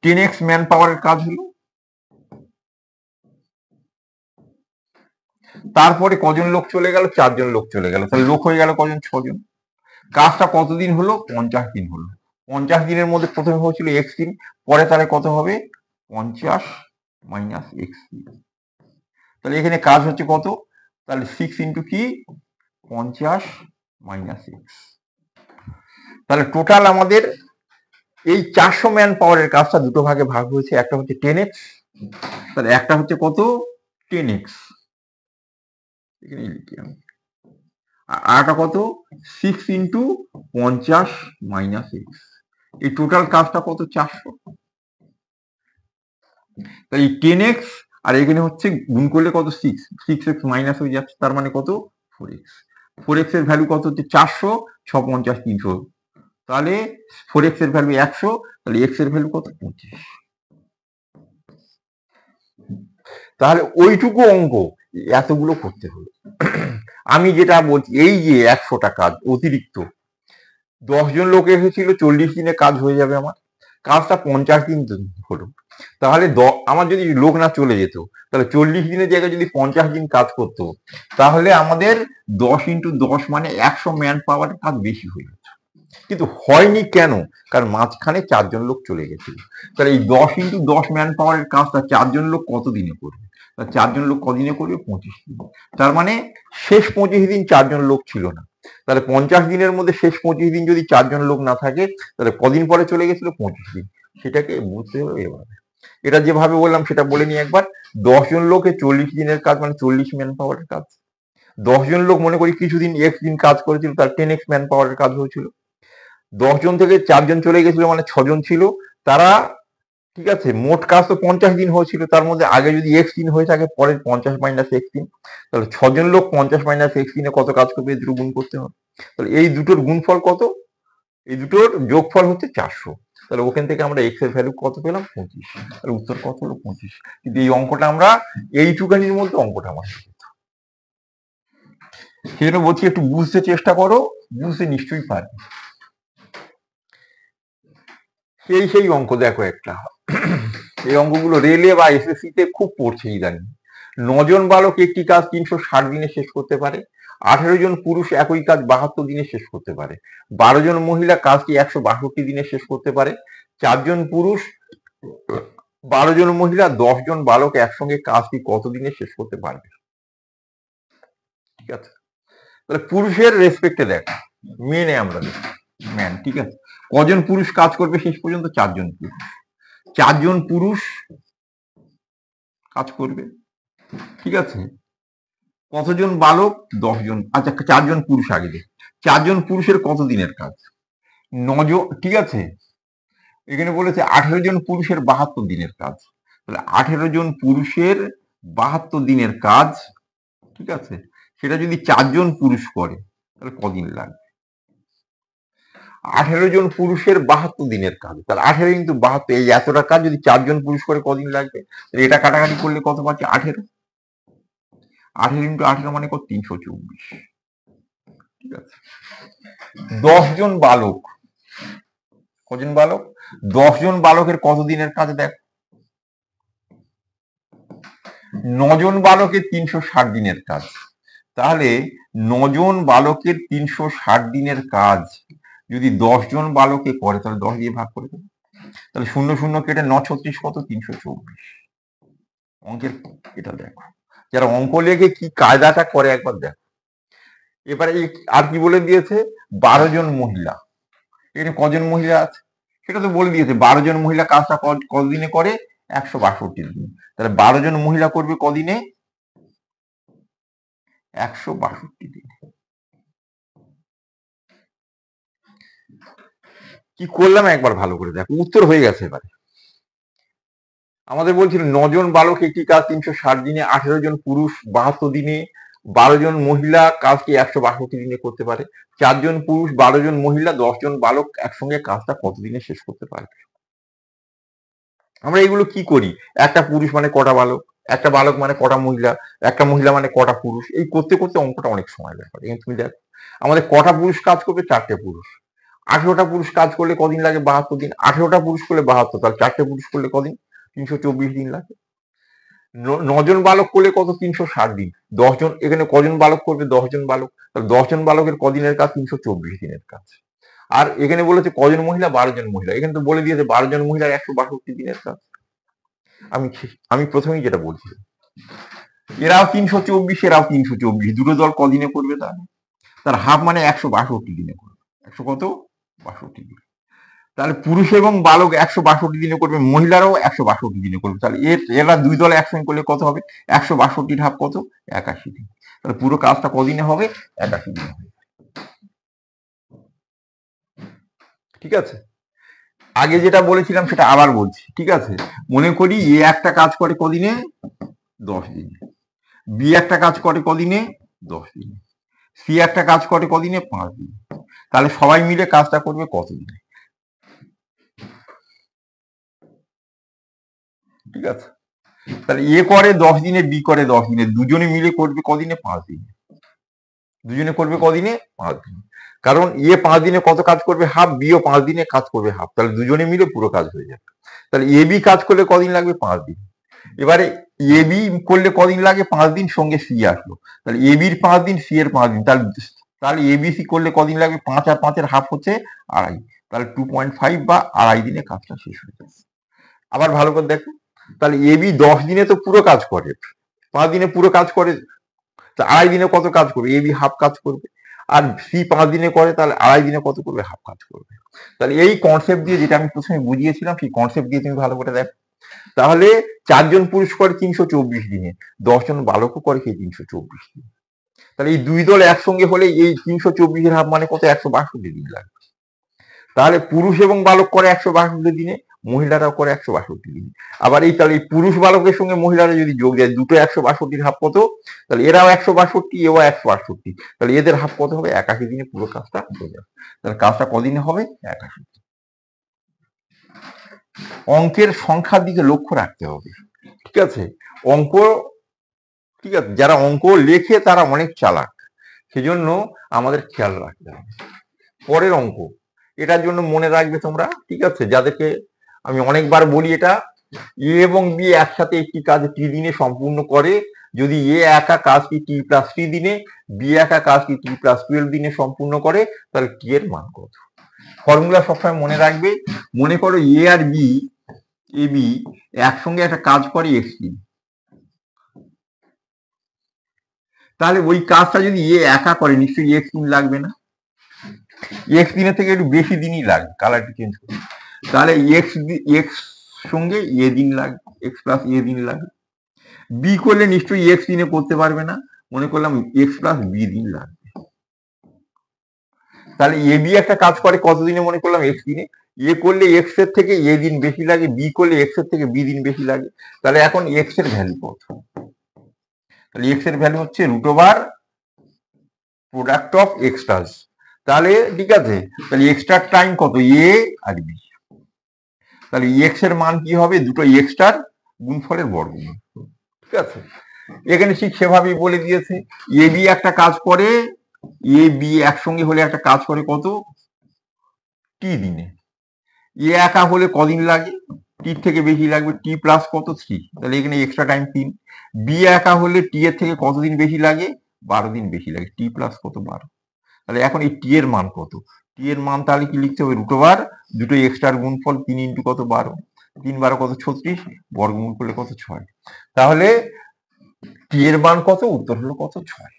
10x ম্যান পাওয়ারের কাজ হলো। তারপরে কজন লোক চলে গেল? 4 জন লোক চলে গেল। তাহলে লোক হয়ে গেল কজন? 6 জন। কাজটা কতদিন হলো? 50 দিন হলো। 50 দিনের মধ্যে প্রথমে হয়েছিল এক্স দিন, পরে তাহলে কত হবে? 50 - x দিন। তাহলে এখানে কাজ হচ্ছে কত? তাহলে 6 × কি? 50 - x। তাহলে টোটাল আমাদের এই 400 ম্যান পাওয়ারের কাজটা দুটো ভাগে ভাগ হয়েছে। একটা হচ্ছে 10x, তাহলে একটা হচ্ছে কত? 10x, এখানে লিখি আমি। আরটা কত? 6 × 50 - x। এই টোটাল কাজটা কত? 400। তাই 10x আর এখানে হচ্ছে গুণ করলে কত? 6x মাইনাস হয়ে যাচ্ছে, তার মানে কত? 4x। 4x এর ভ্যালু কত হচ্ছে? 400, 6 50 300, তাহলে 4x এর ভ্যালু 100, তাহলে x এর ভ্যালু কত? 25। তাহলে ওইটুকু অঙ্ক এতগুলো করতে হলো। আমি যেটা বলছি, এই যে 100টা কাজ অতিরিক্ত, 10 জন লোক এসেছিল, 40 দিনে কাজ হয়ে যাবে আমার। কাজটা 50 দিন হলো, তাহলে আমার যদি লোক না চলে যেত, তাহলে 40 দিনের জায়গায় যদি 50 দিন কাজ করতো, তাহলে আমাদের 10 × 10 মানে 100 ম্যান পাওয়ার কাজ বেশি হয়ে যেত। কিন্তু হয়নি কেন? কারণ মাঝখানে 4 জন লোক চলে গেছিল। তাহলে এই 10 × 10 ম্যান পাওয়ারের কাজটা 4 জন লোক কত দিনে করবে? 4 জন লোক কদিনে করবে? 25 দিন। তার মানে শেষ 25 দিন 4 জন লোক ছিল না। তাহলে 50 দিনের মধ্যে শেষ 25 দিন যদি 4 জন লোক না থাকে, তাহলে কদিন পরে চলে গেছিল? 25 দিন। সেটাকে বুঝতে হবে এভাবে। এটা যেভাবে বললাম সেটা বলে নিই একবার। 10 জন লোকে 40 দিনের কাজ মানে 40 ম্যান পাওয়ারের কাজ। 10 জন লোক মনে করি কিছুদিন এক্স দিন কাজ করেছিল, তার 10x ম্যান পাওয়ারের কাজ হয়েছিল। 10 জন থেকে 4 জন চলে গেছিল মানে 6 জন ছিল, তারা, ঠিক আছে, মোট কাজ তো 50 দিন হয়েছিল, তার মধ্যে আগে যদি x দিন হয়ে থাকে, পরের 50 - x দিন, তাহলে 6 জন লোক 50 - x দিনে কত কাজ করবে? এই দুটো গুণ করতে হবে। তাহলে এই দুটোর গুণফল কত? এই দুটোর যোগফল হচ্ছে 400। তাহলে ওখান থেকে আমরা x এর ভ্যালু কত পেলাম? 25। আর উত্তর কত হলো? 25। কিন্তু এই অঙ্কটা আমরা এইটুকানির মধ্যে অঙ্কটা আমার, সেই জন্য বলছি একটু বুঝতে চেষ্টা করো, বুঝতে নিশ্চয়ই পারবে। সেই অঙ্ক দেখো একটা, এই অঙ্কগুলো রেলে বা এসএসসি তে খুব পড়ছে ইদানিং। 9 জন বালক একটি কাজ 360 দিনে শেষ করতে পারে। 18 জন পুরুষ একই কাজ 72 দিনে শেষ করতে পারে। 12 জন মহিলা কাজটি 162 দিনে শেষ করতে পারে। 4 জন পুরুষ, 12 জন মহিলা, 10 জন বালক একসঙ্গে কাজটি কত দিনে শেষ করতে পারবে? ঠিক আছে, তাহলে পুরুষের রেসপেক্টে দেখ, মেনে আমরা দেখি ম্যান, ঠিক আছে। কজন পুরুষ কাজ করবে শেষ পর্যন্ত? 4 জন পুরুষ। 4 জন পুরুষ কাজ করবে, ঠিক আছে। কতজন বালক? 10 জন। আচ্ছা 4 জন পুরুষ আগে দেখ। 4 জন পুরুষের কত দিনের কাজ? 9 জন, ঠিক আছে। এখানে বলেছে 18 জন পুরুষের 72 দিনের কাজ। তাহলে 18 জন পুরুষের 72 দিনের কাজ, ঠিক আছে, সেটা যদি 4 জন পুরুষ করে তাহলে কদিন লাগবে? 18 জন পুরুষের 72 দিনের কাজ, তাহলে 18 ইন্টু 72, এই এতটা কাজ যদি 4 জন পুরুষ করে কদিন লাগবে? এটা কাটাকাটি করলে কত পাচ্ছি? 18। 18 ইন্টু 18 মানে কত? 324। ঠিক আছে। 10 জন বালক, কজন বালক? 10 জন বালকের কত দিনের কাজ দেখ? 9 জন বালকের 360 দিনের কাজ। তাহলে 9 জন বালকের 360 দিনের কাজ যদি 10 জন বালকে করে তাহলে 10 দিয়ে ভাগ করে দেবে। তাহলে 0 0 কেটে 9 36 কত? 324। অঙ্কের এটা দেখো, যারা অঙ্ক লেগে কি কায়দাটা করে একবার দেখো। এবারে আর কি বলে দিয়েছে? 12 জন মহিলা। এখানে কজন মহিলা আছে সেটা তো বলে দিয়েছে। 12 জন মহিলা কাজটা কতদিনে করে? 162 দিন। তাহলে 12 জন মহিলা করবে কদিনে? 162 দিন। কি করলাম একবার ভালো করে দেখো, উত্তর হয়ে গেছে। এবারে আমাদের বলছিল 9 জন বালক একটি কাজ 360 দিনে, 18 জন পুরুষ 72 দিনে, 12 জন মহিলা কাজটি 162 দিনে করতে পারে। 4 জন পুরুষ, 12 জন মহিলা, 10 জন বালক একসঙ্গে কাজটা কত দিনে শেষ করতে পারবে? আমরা এগুলো কি করি? একটা পুরুষ মানে কটা বালক, একটা বালক মানে কটা মহিলা, একটা মহিলা মানে কটা পুরুষ, এই করতে করতে অঙ্কটা অনেক সময় ব্যাপার। এখানে তুমি দেখো আমাদের কটা পুরুষ কাজ করবে? 4টে পুরুষ। 18টা পুরুষ কাজ করলে কদিন লাগে? 72 দিন। 18টা পুরুষ করলে 72, তাহলে 4টে পুরুষ করলে কদিন? 324 দিন লাগে। 9 জন বালক করলে কত? 360 দিন। 10 জন, এখানে কজন বালক করবে? 10 জন বালক। তাহলে 10 জন বালকের কদিনের কাজ? 324 দিনের কাজ। আর এখানে বলেছে কজন মহিলা? 12 জন মহিলা। এখানে তো বলে দিয়েছে 12 জন মহিলার 162 দিনের কাজ। আমি প্রথমেই যেটা বলছি, এরাও 324, এরাও 324, দুটো দল কদিনে করবে? তার হাফ মানে 162 দিনে করবে। 100 কত? 62 দিন। তাহলে পুরুষ এবং বালক 162 দিনে করবে, মহিলারাও 162 দিনে করবে। তাহলে এরা দুই দলে একসঙ্গে করলে কত হবে? 162 হাফ কত? 81 দিন। তাহলে পুরো কাজটা কদিনে হবে? 81 দিনে হবে। ঠিক আছে। আগে যেটা বলেছিলাম সেটা আবার বলছি, ঠিক আছে। মনে করি এ একটা কাজ করে কদিনে? 10 দিনে। বি একটা কাজ করে কদিনে? 10 দিনে। সি একটা কাজ করে কদিনে? 5 দিনে। তাহলে সবাই মিলে কাজটা করবে কত দিনে? ঠিক আছে। তাহলে এ করে 10 দিনে, বি করে 10 দিনে, দুজনে মিলে করবে কদিনে? 5 দিনে। দুজনে করবে কদিনে? 5 দিনে। কারণ এ 5 দিনে কত কাজ করবে? হাফ। বিও 5 দিনে কাজ করবে হাফ। তাহলে দুজনে মিলে পুরো কাজ হয়ে যাবে। তাহলে এ বি কাজ করলে কদিন লাগবে? 5 দিন। এবারে এ বি করলে কদিন লাগে? 5 দিন, সঙ্গে সি আসলো। তাহলে এ বির 5 দিন, সি এর 5 দিন। তাহলে এ বি সি করলে কদিন লাগবে? 5 আর 5 এর হাফ হচ্ছে 2.5। তাহলে 2.5 বা 2.5 দিনে কাজটা শেষ হয়ে যাবে। আবার ভালো করে দেখো, তাহলে এ বি 10 দিনে তো পুরো কাজ করে, 5 দিনে পুরো কাজ করে, 2.5 দিনে কত কাজ করবে? এ বি হাফ কাজ করবে। আর সি 5 দিনে করে, তাহলে 2.5 দিনে কত করবে? হাফ কাজ করবে। তাহলে এই কনসেপ্ট দিয়ে, যেটা আমি প্রথমে বুঝিয়েছিলাম, সেই কনসেপ্ট দিয়ে তুমি ভালো করে দেখো। তাহলে 4 জন পুরুষ করে 324 দিনে, 10 জন বালকও করে সেই 324 দিনে। তাহলে এই দুই দল একসঙ্গে হলে এই 324 হাফ মানে কত? 162 দিন লাগবে। তাহলে পুরুষ এবং বালক করে 162 দিনে, মহিলারাও করে 162 দিনে। আবার তাহলে এই পুরুষ বালকের সঙ্গে মহিলারা যদি যোগ দেয়, দুটো 162 হাফ কত? তাহলে এরাও 162, এও 162। তাহলে এদের হাফ কত হবে? 81 দিনে পুরো কাজটা হয়ে যাবে। তাহলে কাজটা কদিনে হবে? 81। অঙ্কের সংখ্যার দিকে লক্ষ্য রাখতে হবে, ঠিক আছে। অঙ্ক, ঠিক আছে, যারা অঙ্ক লেখে তারা অনেক চালাক, সেজন্য আমাদের খেয়াল রাখতে হবে। পরের অঙ্ক, এটার জন্য মনে রাখবে তোমরা, ঠিক আছে, যাদেরকে আমি অনেকবার বলি, এটা এ এবং বি একসাথে একটি কাজ টি দিনে সম্পূর্ণ করে। যদি এ একা কাজটি টি প্লাস টি দিনে, বি একা কাজটি টি প্লাস 12 দিনে সম্পূর্ণ করে, তাহলে টি এর মান কত? ফর্মুলা সবসময় মনে রাখবে। মনে করো এ আর বি, এ বি একসঙ্গে একটা কাজ করে এক্স দিন। তাহলে ওই কাজটা যদি এ একা করে, নিশ্চয়ই এক্স দিন লাগবে না? এক্স দিনের থেকে একটু বেশি দিনই লাগবে, কালারটি চেঞ্জ করে। তাহলে এক্স সঙ্গে এ দিন লাগবে, এক্স প্লাস এ দিন লাগবে। বি করলে নিশ্চয়ই এক্স দিনে করতে পারবে না, মনে করলাম এক্স প্লাস বি দিন লাগবে। তাহলে এ বি একটা কাজ করে কতদিনে, মনে করলাম এক্স দিনে। এ করলে এক্স এর থেকে এ দিন বেশি লাগে, বি করলে এক্স এর থেকে বি দিন বেশি লাগে। তাহলে এখন এক্স এর ভ্যালু কত? তাহলে এক্স এর ভ্যালু হচ্ছে √ওভার প্রোডাক্ট অফ এক্সট্রাস। তাহলে ঠিক আছে, তাহলে এক্সট্রা টাইম কত? এ আর বি। তাহলে এক্স এর মান কি হবে? দুটো এক্সট্রার গুণফলের বর্গমূল। ঠিক আছে, এখানে ঠিক সেভাবেই বলে দিয়েছে। এ বি একটা কাজ করে, এ বি একসঙ্গে হলে একটা কাজ করে কত? টি দিনে। এ একা হলে কদিন লাগে? টি থেকে বেশি লাগবে, টি প্লাস কত? 3। তাহলে এখানে এক্সট্রা টাইম 3। বি একা হলে টি এর থেকে কতদিন বেশি লাগে? 12 দিন বেশি লাগে, টি প্লাস কত? 12। তাহলে এখন এই টি এর মান কত? টি এর মান তাহলে কি লিখতে হবে? √ওভার দুটো এক্সট্রার গুণফল 3 ইন্টু কত? 12। 3 12 কত? 36, বর্গমূল করলে কত? 6। তাহলে টি এর মান কত? উত্তর হলো কত? 6।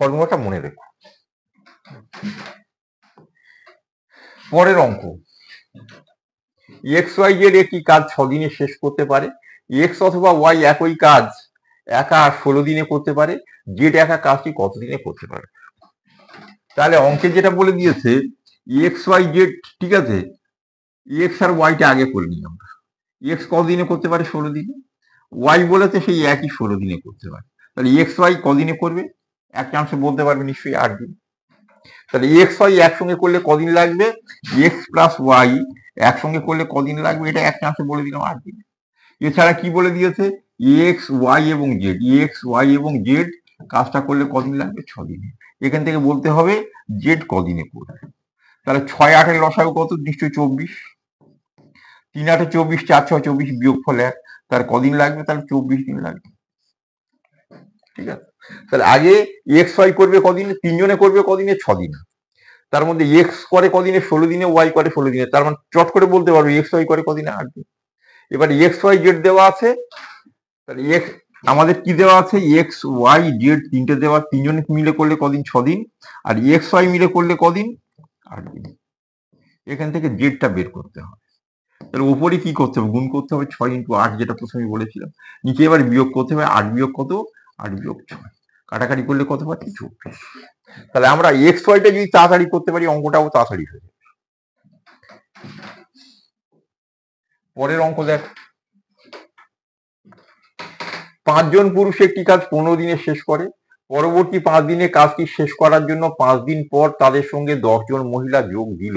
ফর্মুলাটা মনে রেখো। পরের অঙ্ক, এক্স ওয়াই জেড একটি কাজ 6 দিনে শেষ করতে পারে। এক্স অথবা ওয়াই একই কাজ একা 16 দিনে করতে পারে। জেড একা কাজটি কত দিনে করতে পারে? তাহলে অঙ্কে যেটা বলে দিয়েছে এক্স ওয়াই জেড, ঠিক আছে, এক্স আর ওয়াইটা আগে করে নিই আমরা। এক্স কদিনে করতে পারে? 16 দিনে। ওয়াই বলেছে সেই একই 16 দিনে করতে পারে। তাহলে এক্স ওয়াই কদিনে করবে? এক চান্সে বলতে পারবে নিশ্চয়ই 8 দিন। তাহলে এক্স ওয়াই একসঙ্গে করলে কদিন লাগবে? এক্স প্লাস ওয়াই একসঙ্গে করলে কদিন লাগবে? এটা এক চান্সে বলে দিলাম 8 দিন। এছাড়া কি বলে দিয়েছে? এক্স ওয়াই এবং জেড, এক্স ওয়াই এবং জেড কাজটা করলে কদিন লাগবে? 6 দিনে। এখান থেকে বলতে হবে জেড কদিনে করবে। তাহলে 6 8 এর লসাগু কত? নিশ্চয়ই 24। 3 8 24, 4 6 24, বিয়োগফল 1। তার কদিন লাগবে? তাহলে 24 দিন লাগবে। ঠিক আছে, তাহলে আগে এক্স ওয়াই করবে কদিনে? তিনজনে করবে কদিনে? 6 দিনে। তার মধ্যে এক্স করে কদিনে? 16 দিনে, ওয়াই করে 16 দিনে। তার মানে চট করে বলতে পারবে এক্স ওয়াই করে কদিনে? 8 দিন। এবার এক্স ওয়াই জেড দেওয়া আছে, তাহলে এক্স আমাদের কি দেওয়া আছে? এক্স ওয়াই জেড তিনটে দেওয়া, তিনজনে মিলে করলে কদিন? 6 দিন। আর এক্স ওয়াই মিলে করলে কদিন? 8 দিন। এখান থেকে জেডটা বের করতে হবে। তাহলে উপরে কি করতে হবে? গুণ করতে হবে 6 ইন্টু 8, যেটা প্রথমে বলেছিলাম। নিচে এবার বিয়োগ করতে হবে 8 বিয়োগ কত? 8 বিয়োগ 6। কাটাকাটি করলে কত পাচ্ছি? 24। তাহলে আমরা এক্স ওয়াইটা যদি তাড়াতাড়ি করতে পারি, অঙ্কটাও তাড়াতাড়ি হয়ে যাবে। পরের অঙ্ক দেখ, 5 জন পুরুষ একটি কাজ 15 দিনে শেষ করে। পরবর্তী 5 দিনে কাজটি শেষ করার জন্য 5 দিন পর তাদের সঙ্গে 10 জন মহিলা যোগ দিল।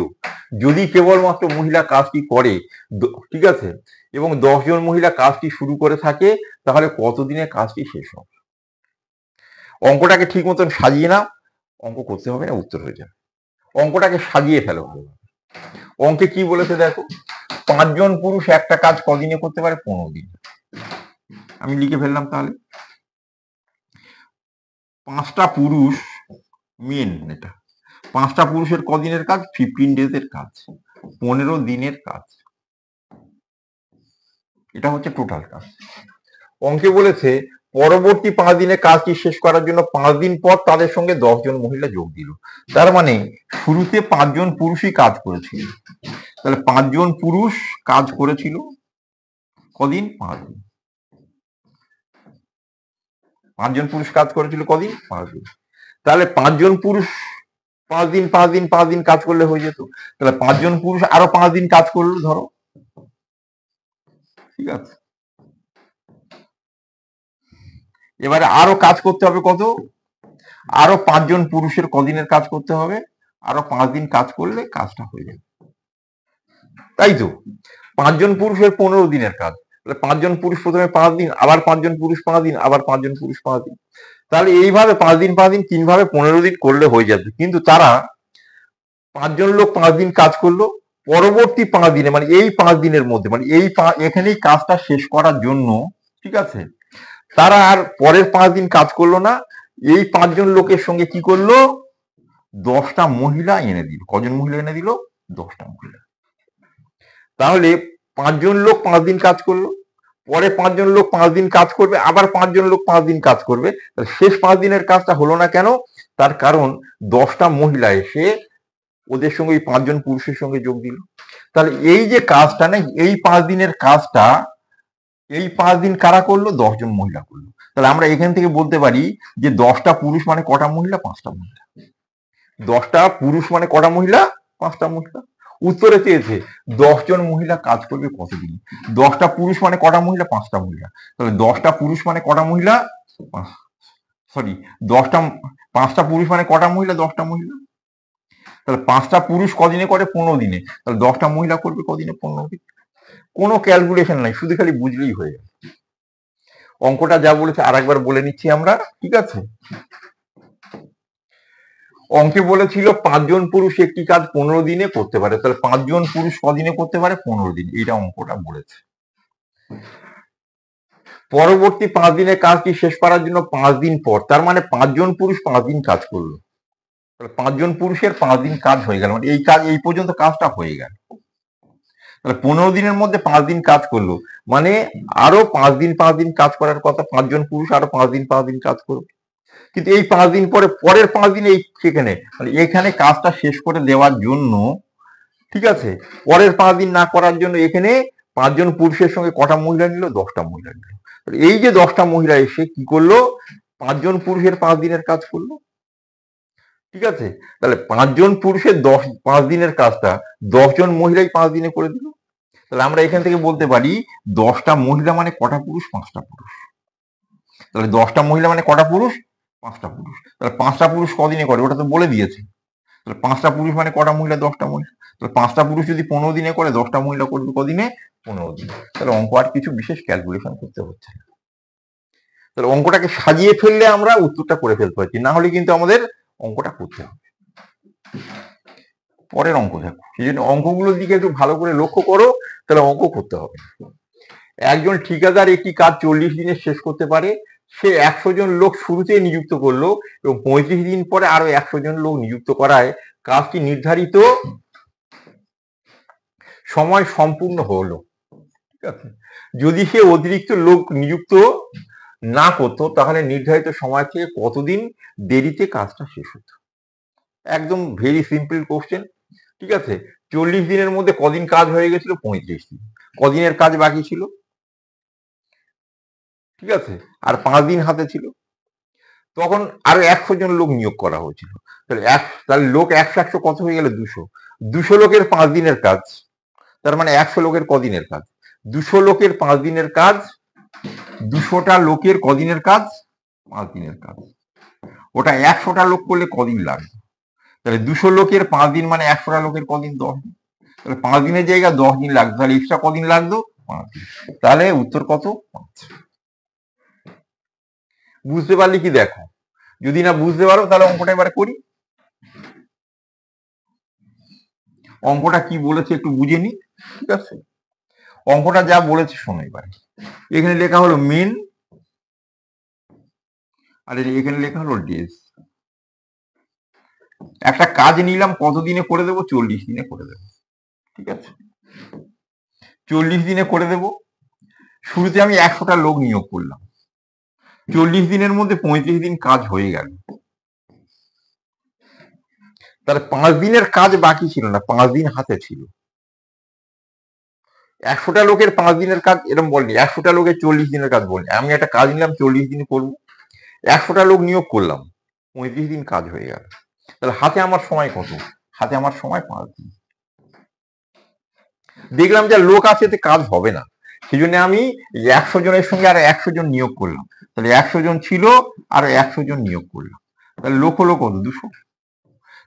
যদি কেবলমাত্র মহিলা কাজটি করে, ঠিক আছে, এবং 10 জন মহিলা কাজটি শুরু করে থাকে, তাহলে কতদিনে কাজটি শেষ হবে? অঙ্কটাকে ঠিক মতন সাজিয়ে নাও, অঙ্ক করতে হবে না, উত্তর হয়ে যাবে। অঙ্কটাকে সাজিয়ে ফেলো ভালো। অঙ্কে কি বলেছে দেখো, 5 জন পুরুষ একটা কাজ কদিনে করতে পারে? 15 দিন। আমি লিখে ফেললাম তাহলে 5টা পুরুষ মেন, এটা 5টা পুরুষের কদিনের কাজ? 15 ডেজের কাজ, 15 দিনের কাজ। এটা হচ্ছে টোটাল কাজ। অঙ্কে বলেছে পরবর্তী 5 দিনে কাজটি শেষ করার জন্য 5 দিন পর তাদের সঙ্গে 10 জন মহিলা যোগ দিল। তার মানে শুরুতে 5 জন পুরুষই কাজ করেছিল। তাহলে 5 জন পুরুষ কাজ করেছিল কদিন? 5 দিন। 5 জন পুরুষ কাজ করেছিল কদিন? 5 দিন। তাহলে 5 জন পুরুষ 5 দিন 5 দিন 5 দিন কাজ করলে হয়ে যেত। তাহলে 5 জন পুরুষ আরো 5 দিন কাজ করলো ধরো, ঠিক আছে। এবারে আরো কাজ করতে হবে কত? আরো 5 জন পুরুষের কদিনের কাজ করতে হবে? আরো 5 দিন কাজ করলে কাজটা হয়ে যাবে, তাই তো। 5 জন পুরুষের 15 দিনের কাজ, তাহলে 5 জন পুরুষ প্রথমে 5 দিন, আবার 5 জন পুরুষ 5 দিন, আবার 5 জন পুরুষ 5 দিন। তাহলে এইভাবে 5 দিন 5 দিন 3 ভাবে 15 দিন করলে হয়ে যাবে। কিন্তু তারা 5 জন লোক 5 দিন কাজ করলো, পরবর্তী 5 দিনে মানে এই 5 দিনের মধ্যে, মানে এই এখানেই কাজটা শেষ করার জন্য, ঠিক আছে, তারা আর পরের 5 দিন কাজ করলো না। এই 5 জন লোকের সঙ্গে কি করলো? 10টা মহিলা এনে দিল। কজন মহিলা এনে দিল? 10টা মহিলা। তাহলে 5 জন লোক 5 দিন কাজ করলো, পরে 5 জন লোক 5 দিন কাজ করবে, আবার 5 জন লোক 5 দিন কাজ করবে। শেষ 5 দিনের কাজটা হলো না কেন? তার কারণ 10টা মহিলা এসে ওদের সঙ্গে ওই 5 জন পুরুষের সঙ্গে যোগ দিল। তাহলে এই যে কাজটা না, এই 5 দিনের কাজটা এই 5 দিন কারা করলো? 10 জন মহিলা করলো। তাহলে আমরা এখান থেকে বলতে পারি যে 10টা পুরুষ মানে কটা মহিলা? 5টা মহিলা। 10টা পুরুষ মানে কটা মহিলা? 5টা মহিলা। উত্তরে চেয়েছে 10 জন মহিলা কাজ করবে কতদিন? 10টা পুরুষ মানে কটা মহিলা? 5টা মহিলা। তাহলে 10টা পুরুষ মানে কটা মহিলা? সরি, 5টা পুরুষ মানে কটা মহিলা? 10টা মহিলা। তাহলে 5টা পুরুষ কদিনে করে? 15 দিনে। তাহলে 10টা মহিলা করবে কদিনে? 15 দিন। কোনো ক্যালকুলেশন নাই, শুধু খালি বুঝলেই হয়ে যাবে। অঙ্কটা যা বলেছে আর একবার বলে নিচ্ছি আমরা, ঠিক আছে? অঙ্কে বলেছিল 5 জন পুরুষ একটি কাজ 15 দিনে করতে পারে। তাহলে 5 জন পুরুষ কদিনে করতে পারে? 15 দিন। এটা অঙ্কটা বলেছে। পরবর্তী 5 দিনের কাজটি শেষ করার জন্য 5 দিন পর, তার মানে 5 জন পুরুষ 5 দিন কাজ করলো। তাহলে 5 জন পুরুষের 5 দিন কাজ হয়ে গেল, মানে এই কাজ এই পর্যন্ত কাজটা হয়ে গেল। তাহলে 15 দিনের মধ্যে 5 দিন কাজ করলো, মানে আরো 5 দিন কাজ করার কথা। 5 জন পুরুষ আরো 5 দিন কাজ করবে। কিন্তু এই 5 দিন পরে পরের 5 দিন এই সেখানে, মানে এখানে কাজটা শেষ করে দেওয়ার জন্য, ঠিক আছে, পরের 5 দিন না করার জন্য এখানে 5 জন পুরুষের সঙ্গে কটা মহিলা নিল? 10টা মহিলা নিল। এই যে 10টা মহিলা এসে কি করলো? 5 জন পুরুষের 5 দিনের কাজ করলো, ঠিক আছে? তাহলে 5 জন পুরুষের 5 দিনের কাজটা 10 জন মহিলাই 5 দিনে করে দিল। তাহলে আমরা এখান থেকে বলতে পারি 10টা মহিলা মানে কটা পুরুষ? 5টা পুরুষ। তাহলে 10টা মহিলা মানে কটা পুরুষ? 5টা পুরুষ। তাহলে 5টা পুরুষ কদিনে করে? ওটা তো বলে দিয়েছে। তাহলে 5টা পুরুষ মানে কটা মহিলা? 10টা মহিলা। তাহলে 5টা পুরুষ যদি 15 দিনে করে, 10টা মহিলা করবে কদিনে? 15 দিনে। তাহলে অঙ্ক আর কিছু বিশেষ ক্যালকুলেশন করতে হচ্ছে না। তাহলে অঙ্কটাকে সাজিয়ে ফেললে আমরা উত্তরটা করে ফেলতে পারছি, না হলে কিন্তু আমাদের অঙ্কটা করতে হবে। পরের অঙ্ক দেখো, সেই জন্য অঙ্কগুলোর দিকে একটু ভালো করে লক্ষ্য করো, তাহলে অঙ্ক করতে হবে। একজন ঠিকাদার একটি কাজ 40 দিনে শেষ করতে পারে। সে 100 জন লোক শুরুতে নিযুক্ত করলো এবং 35 দিন পরে আরো 100 জন লোক নিযুক্ত করায় কাজটি নির্ধারিত সময় সম্পূর্ণ হলো, ঠিক আছে? যদি সে অতিরিক্ত লোক নিযুক্ত না করতো তাহলে নির্ধারিত সময় থেকে কতদিন দেরিতে কাজটা শেষ হতো? একদম ভেরি সিম্পল কোশ্চেন, ঠিক আছে? 40 দিনের মধ্যে কদিন কাজ হয়ে গেছিল? 35 দিন। কদিনের কাজ বাকি ছিল? ঠিক আছে, আর 5 দিন হাতে ছিল। তখন আরো 100 জন লোক নিয়োগ করা হয়েছিল। তাহলে লোক 100 কত হয়ে গেল? 200 লোকের 5 দিনের কাজ, তার মানে 100 লোকের কদিনের কাজ? 200 লোকের 5 দিনের কাজ। 200টা লোকের কদিনের কাজ? 5 দিনের কাজ। ওটা 100টা লোক করলে কদিন লাগবে? তাহলে 200 লোকের 5 দিন মানে 100টা লোকের কদিন? 10 দিন। তাহলে 5 দিনের জায়গায় 10 দিন লাগবে, তাহলে এক্সট্রা কদিন লাগতো? 5 দিন। তাহলে উত্তর কত? 5। বুঝতে পারলে কি দেখো, যদি না বুঝতে পারো তাহলে অঙ্কটা এবারে করি। অঙ্কটা কি বলেছে একটু বুঝে নি, ঠিক আছে? অঙ্কটা যা বলেছে শোনো এবারে। এখানে লেখা হলো মেন, আর এখানে লেখা হলো ডেজ। একটা কাজ নিলাম, কত দিনে করে দেবো? 40 দিনে করে দেবো, ঠিক আছে? 40 দিনে করে দেব। শুরুতে আমি 100টা লোক নিয়োগ করলাম। 40 দিনের মধ্যে 35 দিন কাজ হয়ে গেল। তাহলে 5 দিনের কাজ বাকি ছিল না, 5 দিন হাতে ছিল। 100টা লোকের 5 দিনের কাজ এরকম বলনি, 100টা লোকের 40 দিনের কাজ বলনি। আমি একটা কাজ নিলাম, 40 দিনে করবো। 100টা লোক নিয়োগ করলাম, 35 দিন কাজ হয়ে গেল। তাহলে হাতে আমার সময় কত? হাতে আমার সময় 5 দিন। দেখলাম যে লোক আছে, এতে কাজ হবে না, সেই জন্য আমি 100 জনের সঙ্গে আর 100 জন নিয়োগ করলাম। তাহলে 100 জন ছিল আর 100 জন নিয়োগ করলাম। তাহলে লোক হলো কত? 200।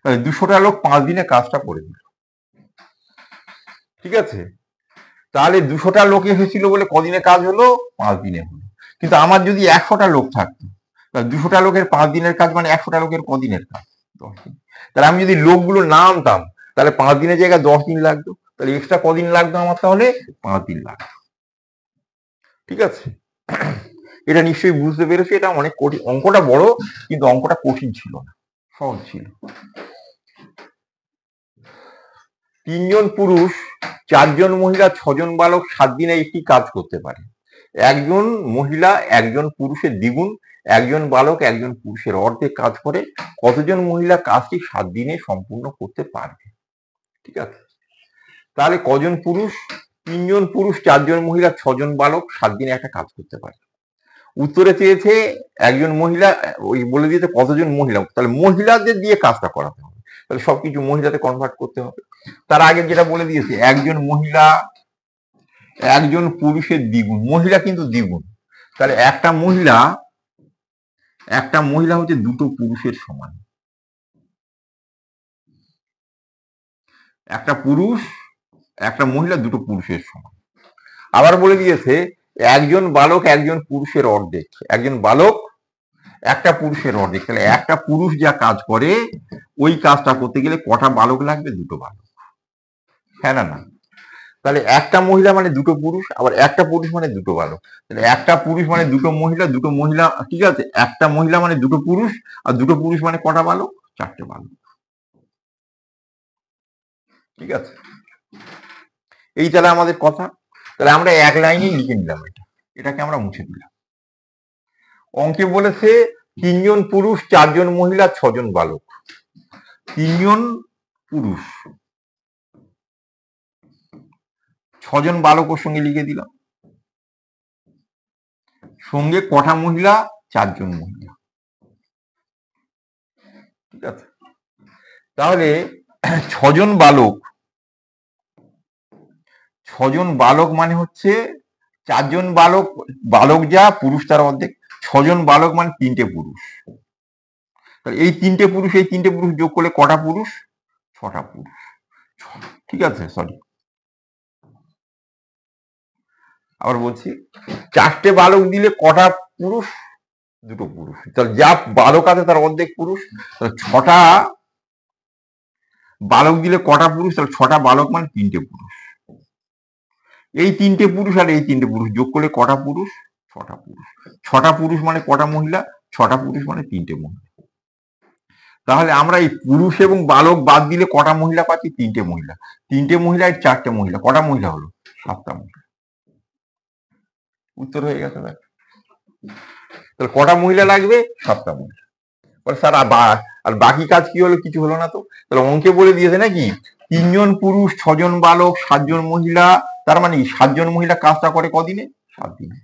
তাহলে 200টা লোক 5 দিনে কাজটা করে দিল, ঠিক আছে? তাহলে 200টা লোক এসেছিল বলে কদিনে কাজ হলো? 5 দিনে হলো। কিন্তু আমার যদি 100টা লোক থাকতো, তাহলে 200টা লোকের 5 দিনের কাজ মানে 100টা লোকের কদিনের কাজ? 10 দিন। তাহলে আমি যদি লোকগুলো না আনতাম তাহলে 5 দিনের জায়গায় 10 দিন লাগতো। তাহলে এক্সট্রা কদিন লাগতো আমার? তাহলে 5 দিন লাগতো, ঠিক আছে? এটা নিশ্চয়ই বুঝতে পেরেছি। এটা অনেক কঠিন, অঙ্কটা বড় কিন্তু অঙ্কটা কঠিন ছিল না, সহজ ছিল। 3 জন পুরুষ, 4 জন মহিলা, 6 জন বালক 7 দিনে একটি কাজ করতে পারে। একজন মহিলা একজন পুরুষের দ্বিগুণ, একজন বালক একজন পুরুষের অর্ধেক কাজ করে। কতজন মহিলা কাজটি 7 দিনে সম্পূর্ণ করতে পারবে? ঠিক আছে, তাহলে কজন পুরুষ? 3 জন পুরুষ, 4 জন মহিলা, 6 জন বালক 7 দিনে একটা কাজ করতে পারে। উত্তরে চেয়েছে একজন মহিলা, ওই বলে দিয়েছে কতজন মহিলা, তাহলে মহিলাদের দিয়ে কাজটা করাতে হবে, তাহলে সবকিছু মহিলাতে কনভার্ট করতে হবে। তার আগে যেটা বলে দিয়েছে একজন মহিলা একজন পুরুষের দ্বিগুণ, মহিলা কিন্তু দ্বিগুণ, তাহলে একটা মহিলা হচ্ছে দুটো পুরুষের সমান। একটা মহিলা দুটো পুরুষের সমান। আবার বলে দিয়েছে একজন বালক একজন পুরুষের অর্ধেক, একজন বালক একটা পুরুষের অর্ধেক, তাহলে একটা পুরুষ যা কাজ করে ওই কাজটা করতে গেলে কটা বালক লাগবে? দুটো বালক। হ্যাঁ না? তাহলে একটা মহিলা মানে দুটো পুরুষ, আবার একটা পুরুষ মানে দুটো বালক, তাহলে একটা পুরুষ মানে দুটো মহিলা, ঠিক আছে, একটা মহিলা মানে দুটো পুরুষ, আর দুটো পুরুষ মানে কটা বালক? চারটে বালক। ঠিক আছে, এই তাহলে আমাদের কথা। তাহলে আমরা এক লাইনেই লিখে নিলাম, এটাকে আমরা মুছে দিলাম। অঙ্কে বলেছে 3 জন পুরুষ 4 জন মহিলা 6 জন বালক। 3 জন পুরুষ 6 জন বালকের সঙ্গে লিখে দিলাম, সঙ্গে কটা মহিলা? 4 জন মহিলা। ঠিক আছে, তাহলে 6 জন বালক মানে হচ্ছে 4 জন বালক যা পুরুষ তার অর্ধেক, 6 জন বালক মানে 3টে পুরুষ, এই 3টে পুরুষ যোগ করলে কটা পুরুষ? 6টা পুরুষ। ঠিক আছে, সরি, আবার বলছি, 4টে বালক দিলে কটা পুরুষ? দুটো পুরুষ। তাহলে যা বালক আছে তার অর্ধেক পুরুষ, তাহলে 6টা বালক দিলে কটা পুরুষ? তাহলে 6টা বালক মানে 3টে পুরুষ। এই 3টে পুরুষ আর এই 3টে পুরুষ যোগ করলে কটা পুরুষ? 6টা পুরুষ। 6টা পুরুষ মানে কটা মহিলা? 6টা পুরুষ মানে 3টে মহিলা। তাহলে আমরা এই পুরুষ এবং বালক বাদ দিলে কটা মহিলা পাচ্ছি? 3টে মহিলা। 3টে মহিলা আর 4টে মহিলা, কটা মহিলা হলো? 7টা মহিলা। উত্তর হয়ে গেছে। তাহলে কটা মহিলা লাগবে? 7টা মহিলা। স্যার আর বাকি কাজ কি হলো? কিছু হলো না তো। তাহলে অঙ্কে বলে দিয়েছে নাকি 3 জন পুরুষ 6 জন বালক 7 জন মহিলা, তার মানে 7 জন মহিলা কাজটা করে কদিনে? 7 দিনে।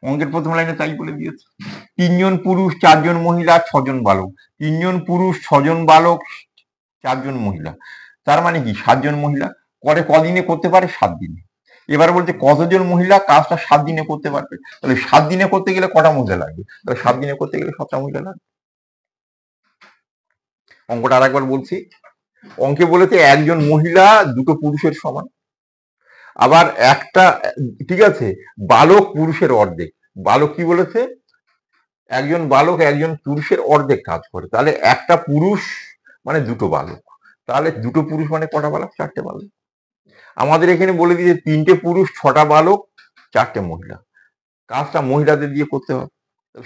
অঙ্কের প্রথম লাইনে তাই বলে দিয়েছে। 3 জন পুরুষ 4 জন মহিলা 6 জন বালক, 3 জন পুরুষ 6 জন বালক 4 জন মহিলা, তার মানে কি 7 জন মহিলা করে কদিনে করতে পারে? 7 দিনে। এবার বলছে কতজন মহিলা কাজটা 7 দিনে করতে পারবে? তাহলে 7 দিনে করতে গেলে কটা মহিলা লাগবে? তাহলে 7 দিনে করতে গেলে 7টা মহিলা লাগবে। অঙ্কটা আর একবার বলছি, অঙ্কে বলেছে একজন মহিলা দুটো পুরুষের সমান, আবার একটা, ঠিক আছে, বালক পুরুষের অর্ধেক। বালক কি বলেছে? একজন বালক একজন পুরুষের অর্ধেক কাজ করে, তাহলে একটা পুরুষ মানে দুটো বালক, তাহলে দুটো পুরুষ মানে কটা বালক? 4টে বালক। আমাদের এখানে বলে দিয়েছে 3টে পুরুষ 6টা বালক 4টে মহিলা, কাজটা মহিলাদের দিয়ে করতে হবে,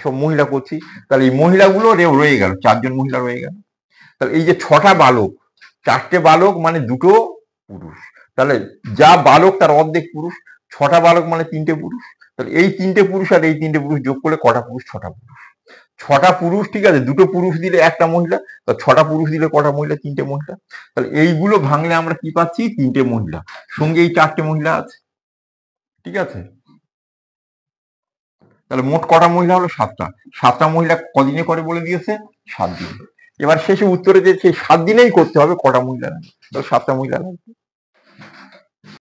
সব মহিলা করছি, তাহলে এই মহিলাগুলো রয়ে গেল, 4 জন মহিলা রয়ে গেল। তাহলে এই যে 6টা বালক, 4টে বালক মানে দুটো পুরুষ, তাহলে যা বালক তার অর্ধেক পুরুষ, 6টা বালক মানে 3টে পুরুষ, তাহলে এই 3টে পুরুষ আর এই 3টে পুরুষ যোগ করলে কটা পুরুষ? 6টা পুরুষ। 6টা পুরুষ, ঠিক আছে, দুটো পুরুষ দিলে একটা মহিলা, 6টা পুরুষ দিলে কটা মহিলা? 3টে মহিলা। তাহলে এইগুলো ভাঙলে আমরা কি পাচ্ছি? 3টে মহিলা, সঙ্গে এই 4টে মহিলা আছে। ঠিক আছে, তাহলে মোট কটা মহিলা হলো? 7টা। 7টা মহিলা কদিনে করে বলে দিয়েছে? 7 দিনে। এবার শেষে উত্তরে যে সেই 7 দিনেই করতে হবে, কটা মহিলা লাগবে? তাহলে 7টা মহিলা লাগবে।